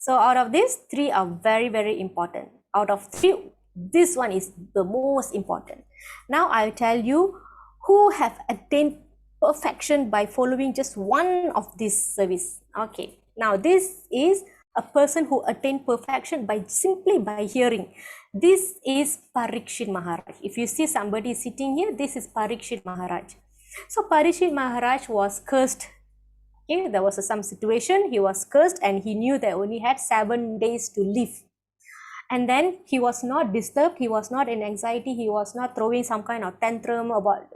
So out of these, 3 are very, very important. Out of 3, this one is the most important. Now I'll tell you who have attained perfection by following just one of these service. Okay. Now this is a person who attained perfection simply by hearing. This is Parikshit Maharaj. If you see somebody sitting here, this is Parikshit Maharaj. So Parikshit Maharaj was cursed. Okay, there was some situation, he was cursed and he knew that only had 7 days to live. And then he was not disturbed, he was not in anxiety, he was not throwing some kind of tantrum about,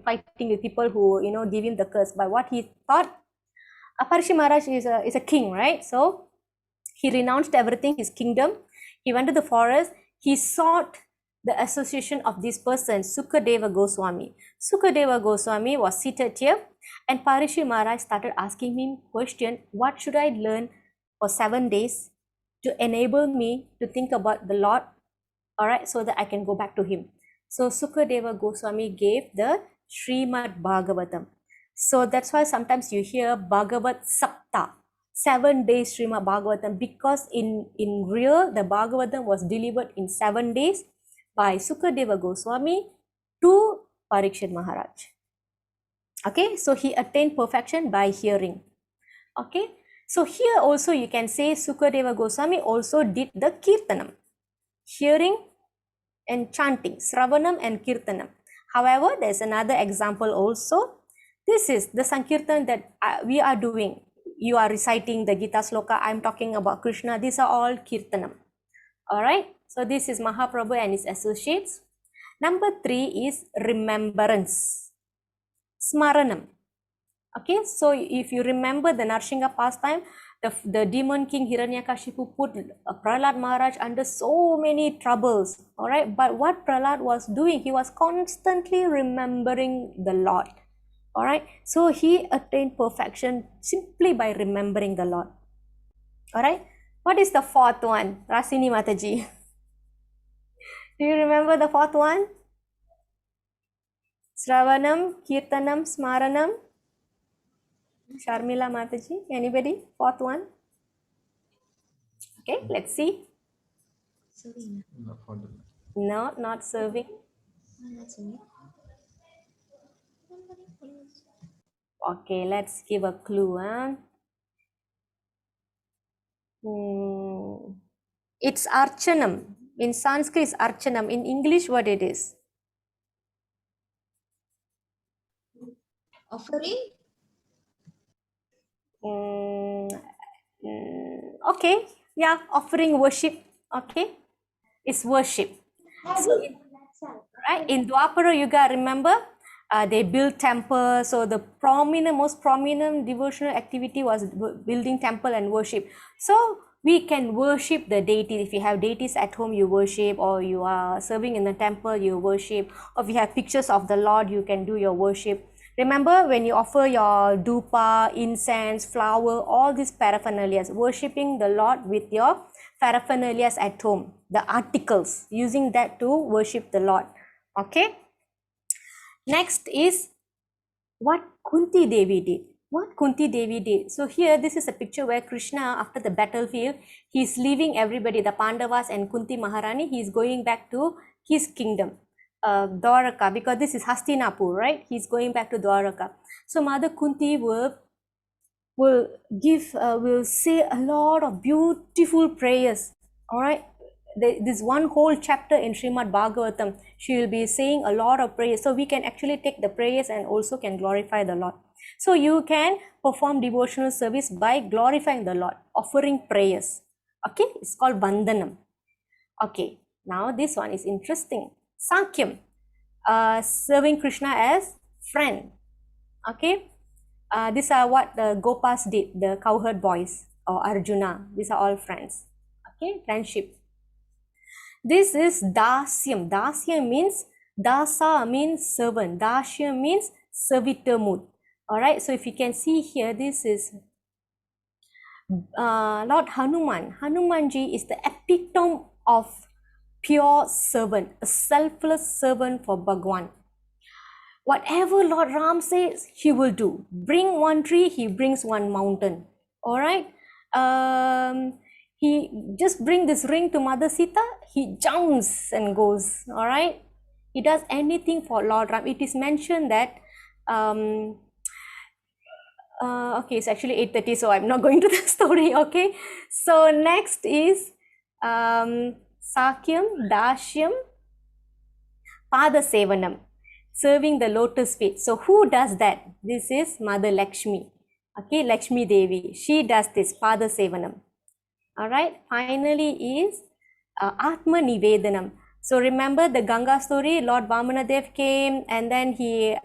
fighting with people who, give him the curse. But what he thought, Parikshit Maharaj is a king, right? So he renounced everything, his kingdom. He went to the forest, he sought the association of this person, Sukadeva Goswami. Sukadeva Goswami was seated here, and Parikshit Maharaj started asking him question, what should I learn for 7 days to enable me to think about the Lord, all right, so that I can go back to him. So Sukadeva Goswami gave the Srimad Bhagavatam. So that's why sometimes you hear Bhagavat Sapta, 7 days Srimad Bhagavatam, because in real, the Bhagavatam was delivered in 7 days by Sukadeva Goswami to Parikshit Maharaj. Okay, so he attained perfection by hearing. Okay, so here also you can say Sukadeva Goswami also did the Kirtanam, hearing and chanting, Sravanam and Kirtanam. However, there's another example also. This is the Sankirtan that we are doing. You are reciting the Gita Sloka, I'm talking about Krishna. These are all Kirtanam. All right, so this is Mahaprabhu and his associates. Number 3 is remembrance, Smaranam. Okay, so if you remember the Narsingha pastime, The demon king Hiranyakashipu put Prahlad Maharaj under so many troubles. All right, but what Prahlad was doing, he was constantly remembering the Lord. All right, so he attained perfection simply by remembering the Lord. All right, what is the fourth one? Rasini Mataji. Do you remember the fourth one? Sravanam, Kirtanam, Smaranam. Sharmila Mataji, anybody? Fourth one? Okay, let's see. Sorry. No, not serving. Not sorry. Okay, let's give a clue. It's Archanam. In Sanskrit, it's Archanam. In English, what it is? Offering? Okay, yeah, offering worship. Okay, it's worship. So, right, in Dwapara Yuga, remember, they built temple. So the most prominent devotional activity was building temple and worship. So we can worship the deity. If you have deities at home, you worship, or you are serving in the temple, you worship, or if you have pictures of the Lord, you can do your worship. Remember, when you offer your dupa, incense, flower, all these paraphernalia, worshipping the Lord with your paraphernalia at home, the articles, using that to worship the Lord. Okay. Next is what Kunti Devi did. What Kunti Devi did. So here, this is a picture where Krishna, after the battlefield, he's leaving everybody, the Pandavas and Kunti Maharani. He's going back to his kingdom, Dwaraka, because this is Hastinapur, right? He's going back to Dwaraka. So Mother Kunti will say a lot of beautiful prayers. All right. This one whole chapter in Srimad Bhagavatam, she will be saying a lot of prayers. So we can actually take the prayers and also can glorify the Lord. So you can perform devotional service by glorifying the Lord, offering prayers. Okay, it's called Bandhanam. Okay, now this one is interesting. Sankyam, serving Krishna as friend. Okay, these are what the Gopas did, the cowherd boys or Arjuna. These are all friends. Okay, friendship. This is Dasyam. Dasyam means, Dasa means servant. Dasyam means servitor mood. Alright, so if you can see here, this is Lord Hanuman. Hanumanji is the epitome of pure servant, a selfless servant for Bhagwan. Whatever Lord Ram says, he will do. Bring one tree, he brings one mountain. Alright. He just bring this ring to Mother Sita, he jumps and goes. Alright. He does anything for Lord Ram. It is mentioned that okay, it's actually 8:30, so I'm not going to the story. Okay. So next is Sakyam, Dashyam, Pada Sevanam, serving the lotus feet. So who does that? This is Mother Lakshmi. Okay, Lakshmi Devi. She does this, Pada Sevanam. All right. Finally is Atma Nivedanam. So remember the Ganga story. Lord Vamanadev came and then he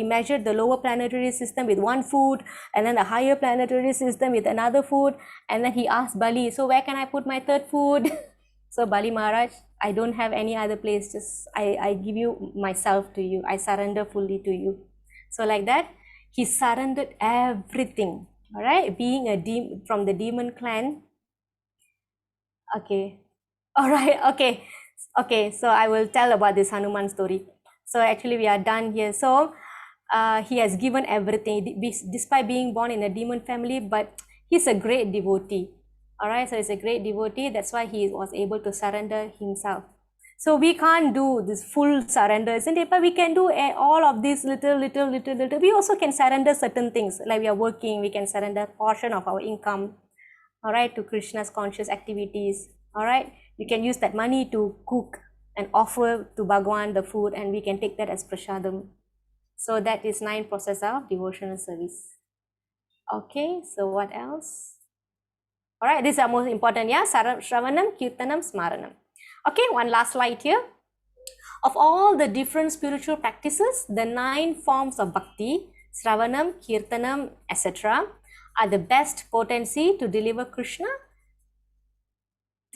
measured the lower planetary system with one foot, and then the higher planetary system with another foot, and then he asked Bali, so where can I put my third foot? So Bali Maharaj, I don't have any other place. Just I give you myself to you. I surrender fully to you. So like that, he surrendered everything. All right, being a demon from the demon clan. Okay. All right. Okay. Okay. So I will tell about this Hanuman story. So actually we are done here. So he has given everything despite being born in a demon family, but he's a great devotee. All right. So he's a great devotee. That's why he was able to surrender himself. So we can't do this full surrender, isn't it? But we can do all of this little. We also can surrender certain things. Like we are working, we can surrender portion of our income, all right, to Krishna's conscious activities. All right, we can use that money to cook and offer to Bhagwan the food, and we can take that as prasadam. So that is 9 process of devotional service. Okay, so what else? All right, these are most important. Yeah, Shravanam, Kirtanam, Smaranam. Okay, one last slide here. Of all the different spiritual practices, the 9 forms of bhakti, Shravanam, Kirtanam, etc., are the best potency to deliver Krishna?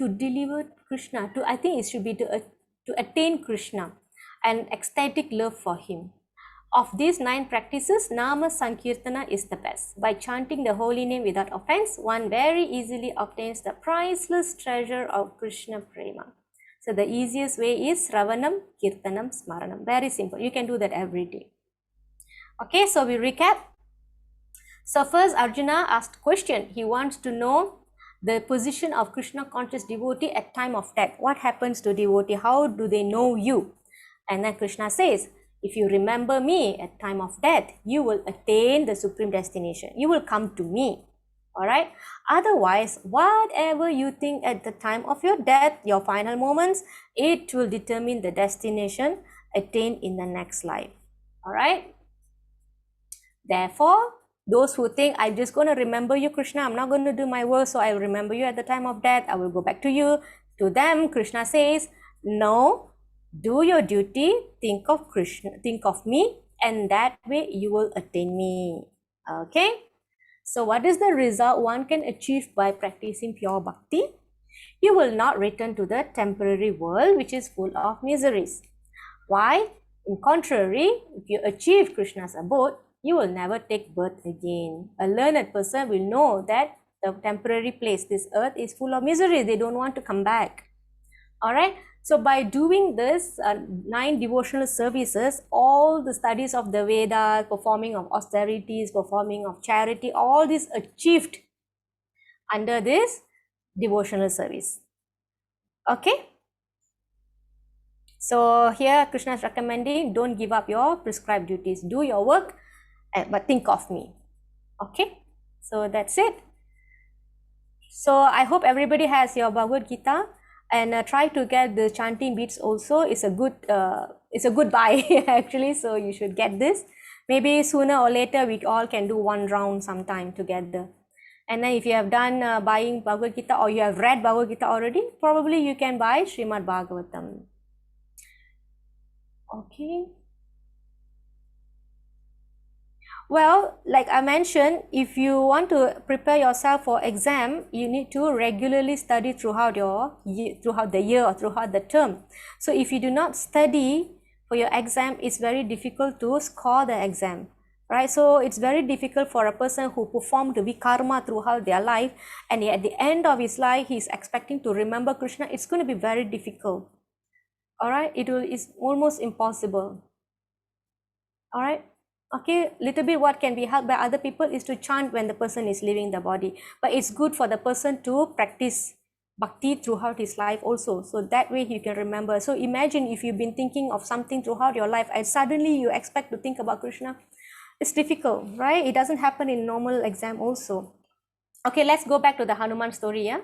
I think it should be to attain Krishna and ecstatic love for him. Of these 9 practices, Nama Sankirtana is the best. By chanting the holy name without offense, one very easily obtains the priceless treasure of Krishna Prema. So the easiest way is Ravanam, Kirtanam, Smaranam. Very simple. You can do that every day. Okay, so we recap. So first Arjuna asked a question. He wants to know the position of Krishna conscious devotee at time of death. What happens to devotee? How do they know you? And then Krishna says, if you remember me at time of death, you will attain the supreme destination. You will come to me. All right. Otherwise, whatever you think at the time of your death, your final moments, it will determine the destination attained in the next life. All right. Therefore, those who think I'm just going to remember you, Krishna, I'm not going to do my work, so I will remember you at the time of death, I will go back to you. To them, Krishna says, no, do your duty, think of Krishna, think of me, and that way you will attain me. Okay. So what is the result one can achieve by practicing pure bhakti? You will not return to the temporary world which is full of miseries. Why? In contrary, if you achieve Krishna's abode, you will never take birth again. A learned person will know that the temporary place, this earth, is full of misery. They don't want to come back. All right. So by doing this 9 devotional services, all the studies of the Vedas, performing of austerities, performing of charity, all this achieved under this devotional service. Okay. So here Krishna is recommending, don't give up your prescribed duties. Do your work, but think of me. Okay. So that's it. So I hope everybody has your Bhagavad Gita. And try to get the chanting beats also. It's a good buy actually, so you should get this. Maybe sooner or later we all can do one round sometime together. And then if you have done buying Bhagavad Gita or you have read Bhagavad Gita already, probably you can buy Srimad Bhagavatam. Okay. Well, like I mentioned, if you want to prepare yourself for exam, you need to regularly study throughout the year or throughout the term. So if you do not study for your exam, it's very difficult to score the exam, right? So it's very difficult for a person who performed vikarma throughout their life, and at the end of his life, he's expecting to remember Krishna. It's going to be very difficult. All right, it's almost impossible. All right. Okay, little bit what can be helped by other people is to chant when the person is leaving the body. But it's good for the person to practice bhakti throughout his life also. So that way you can remember. So imagine if you've been thinking of something throughout your life and suddenly you expect to think about Krishna. It's difficult, right? It doesn't happen in normal exam also. Okay, let's go back to the Hanuman story, yeah?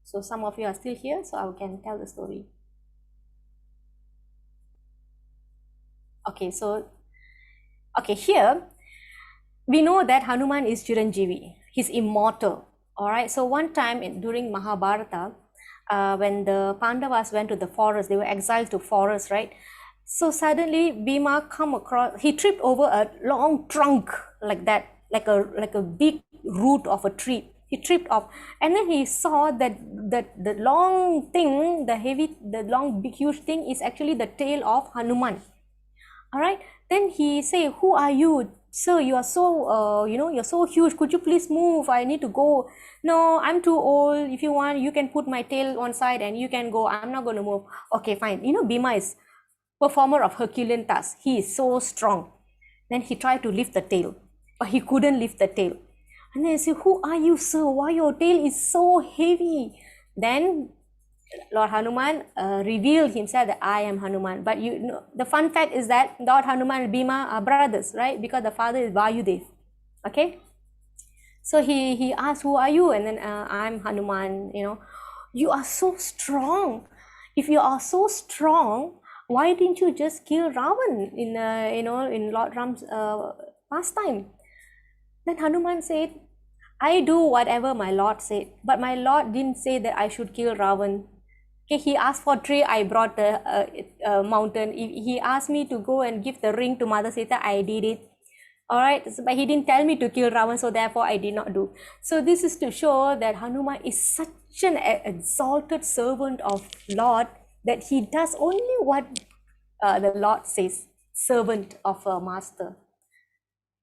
So some of you are still here, so I can tell the story. Okay, here we know that Hanuman is Chiranjeevi. He's immortal. All right. So one time during Mahabharata, when the Pandavas went to the forest, they were exiled to forest, right? So suddenly Bhima he tripped over a long trunk like that, like a big root of a tree. He tripped off, and then he saw that the long thing, the long big huge thing is actually the tail of Hanuman. All right. Then he say, who are you? Sir, you are so, you're so huge. Could you please move? I need to go. No, I'm too old. If you want, you can put my tail on side and you can go. I'm not going to move. Okay, fine. Bhima is performer of Herculean task. He is so strong. Then he tried to lift the tail, but he couldn't lift the tail. And then he said, who are you, sir? Why your tail is so heavy? Then Lord Hanuman revealed himself that I am Hanuman. But the fun fact is that Lord Hanuman and Bhima are brothers, right? Because the father is Vayudev. Okay. So he asked, who are you? And then I'm Hanuman. You are so strong. If you are so strong, why didn't you just kill Ravan in Lord Ram's pastime? Then Hanuman said, I do whatever my Lord said, but my Lord didn't say that I should kill Ravan. Okay, he asked for tree, I brought the mountain. He asked me to go and give the ring to Mother Sita, I did it. All right, so, but he didn't tell me to kill Ravan, so therefore I did not do. So this is to show that Hanuman is such an exalted servant of Lord that he does only what the Lord says, servant of a master.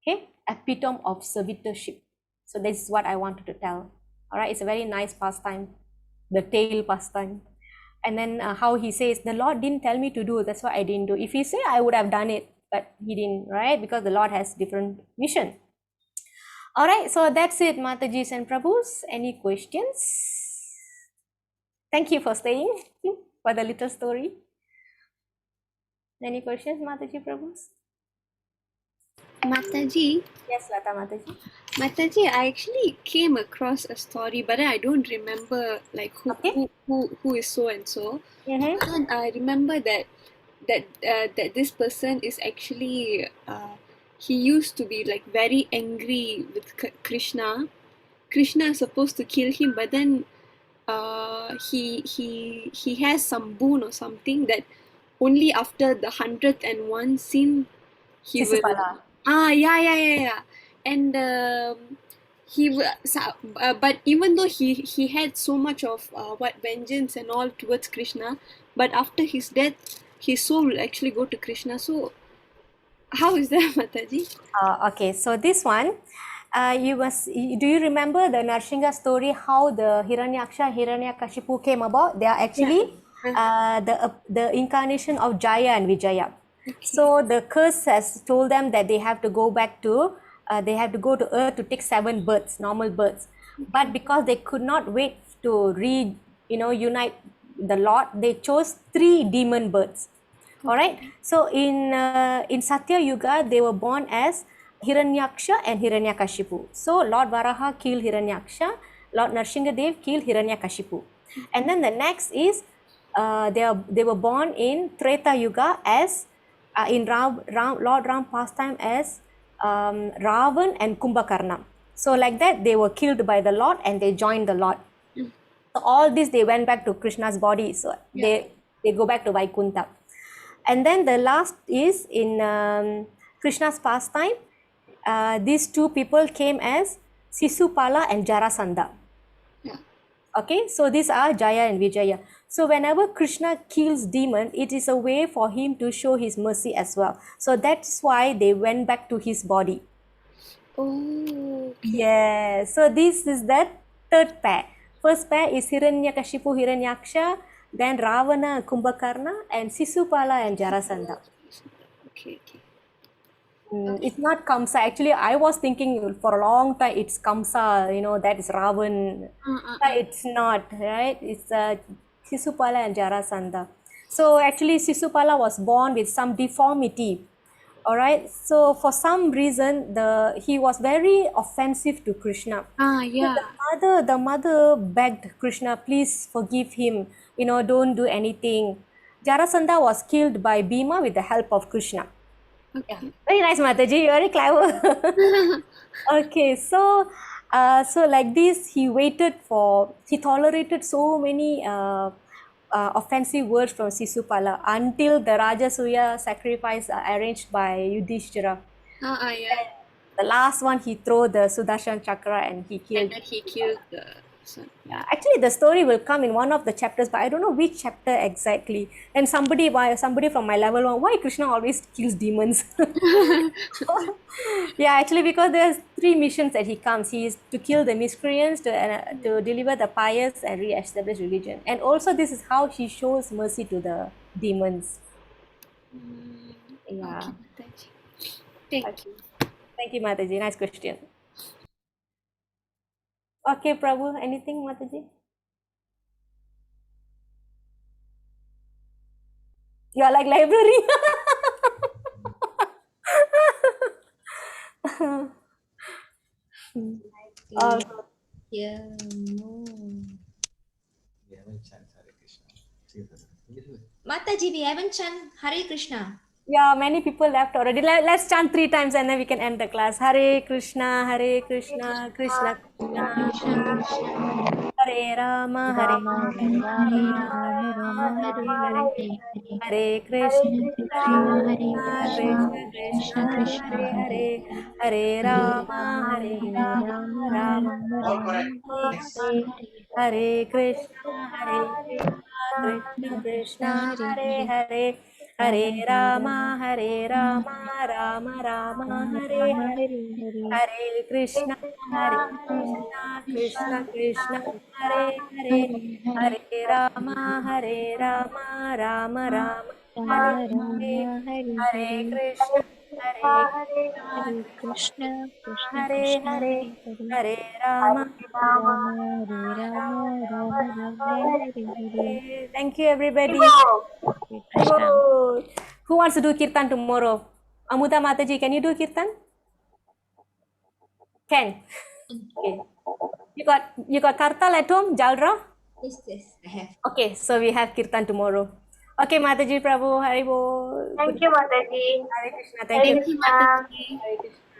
Okay, epitome of servitorship. So this is what I wanted to tell. All right, it's a very nice pastime, the tail pastime. And then how he says, the Lord didn't tell me to do, that's why I didn't do. If he say, I would have done it, but he didn't, right? Because the Lord has different mission. All right, so that's it, Matajis and Prabhus. Any questions? Thank you for staying for the little story. Any questions, Mataji, Prabhus? Mataji, Yes, Lata Mataji. Mataji, I actually came across a story, but I don't remember like Okay. who is so and so. Mm-hmm. But then I remember that this person is actually he used to be like very angry with Krishna. Krishna is supposed to kill him, but then he has some boon or something that only after the 101 sin he will Sisupala. yeah, and but even though he had so much of what vengeance and all towards Krishna, but after his death his soul will actually go to Krishna. So how is that, Mataji? Okay, so this one, do you remember the Narsingha story, how the Hiranyaksha, Hiranyakashipu came about? They are actually the incarnation of Jaya and Vijaya. Okay. So the curse has told them that they have to go back to, they have to go to earth to take 7 births, normal births. But because they could not wait to unite the Lord, they chose 3 demon births. All right. So in Satya Yuga, they were born as Hiranyaksha and Hiranyakashipu. So Lord Varaha killed Hiranyaksha, Lord Narsinghadev killed Hiranyakashipu. And then the next is they were born in Treta Yuga as in Lord Ram pastime as Ravan and Kumbhakarna. So like that, they were killed by the Lord and they joined the Lord. So all this, they went back to Krishna's body. So they go back to Vaikuntha. And then the last is in Krishna's pastime. These 2 people came as Sisupala and Jarasandha. Okay, so these are Jaya and Vijaya. So whenever Krishna kills demon, it is a way for him to show his mercy as well. So that's why they went back to his body. Oh, okay. Yeah, so this is that 3rd pair. First pair is Hiranyakashipu, Hiranyaksha, then Ravana, Kumbhakarna, and Sisupala and Jarasandha. Okay. It's not Kamsa. Actually, I was thinking for a long time it's Kamsa, that is Ravan. But it's not, right? It's Sisupala and Jarasandha. So actually, Sisupala was born with some deformity. All right. So for some reason, he was very offensive to Krishna. Yeah. So the mother begged Krishna, please forgive him. Don't do anything. Jarasandha was killed by Bhima with the help of Krishna. Okay. Yeah. Very nice, Mataji. Very clever. Okay, so like this, he tolerated so many offensive words from Sisupala until the Rajasuya sacrifice arranged by Yudhishthira. Yeah. The last one, he threw the Sudarshan Chakra and he killed. And then he killed the son. Yeah, actually, the story will come in one of the chapters, but I don't know which chapter exactly. And somebody from my level 1, why Krishna always kills demons? Yeah, actually, because there's 3 missions that he comes. He is to kill the miscreants, to deliver the pious and re-establish religion. And also, this is how he shows mercy to the demons. Yeah. Okay, Mataji. Thank you. Thank you, Mataji. Nice question. Okay, Prabhu, anything, Mataji? You are like library. Yeah, no. Mataji, we haven't chant Hare Krishna. Yeah, many people left already. Let's chant 3 times and then we can end the class. Hare Krishna, Krishna Krishna, Krishna, Hare Rama, Hare Rama Krishna, Rama Rama Rama Rama, Rama Hare Hare Hare. Hare Hare Hare Krishna, Krishna Hare Hare Krishna, Krishna Krishna Krishna Krishna, Krishna Hare Hare Hare. Hare Hare Hare Rama, Rama Hare Hare Rama, Rama Rama Rama Rama Rama, Hare Hare Hare Hare Krishna, Hare Krishna Krishna Hare Krishna, Krishna Hare Hare Hare Hare. Hare Rama Rama, Rama Hare Rama Rama, Rama Rama, Rama Hare Rama Hare. Hare Hare Hare Krishna, Hare Krishna, Krishna Krishna, Hare Hare. Hare Hare Hare Rama, Hare Rama, Rama Rama, Hare Rama Hare. Rama Hare Hare Hare Krishna, Hare Krishna, Hare Krishna Krishna Krishna, Krishna Hare Krishna Hare. Hare Hare Hare Rama, Rama Hare Rama Rama Rama Hare Hare thank you everybody. Hare Haribo. Krishna. Who wants to do kirtan tomorrow? Amuta Mataji, can you do kirtan? Can. Okay. You got kartal at home, Jalra? Yes, yes, I have. Okay, so we have kirtan tomorrow. Okay, Mataji Prabhu, Haribo. Thank you, Mataji. Hare Krishna. Thank Hare you. Thank you, Krishna. Mataji. Hare Krishna.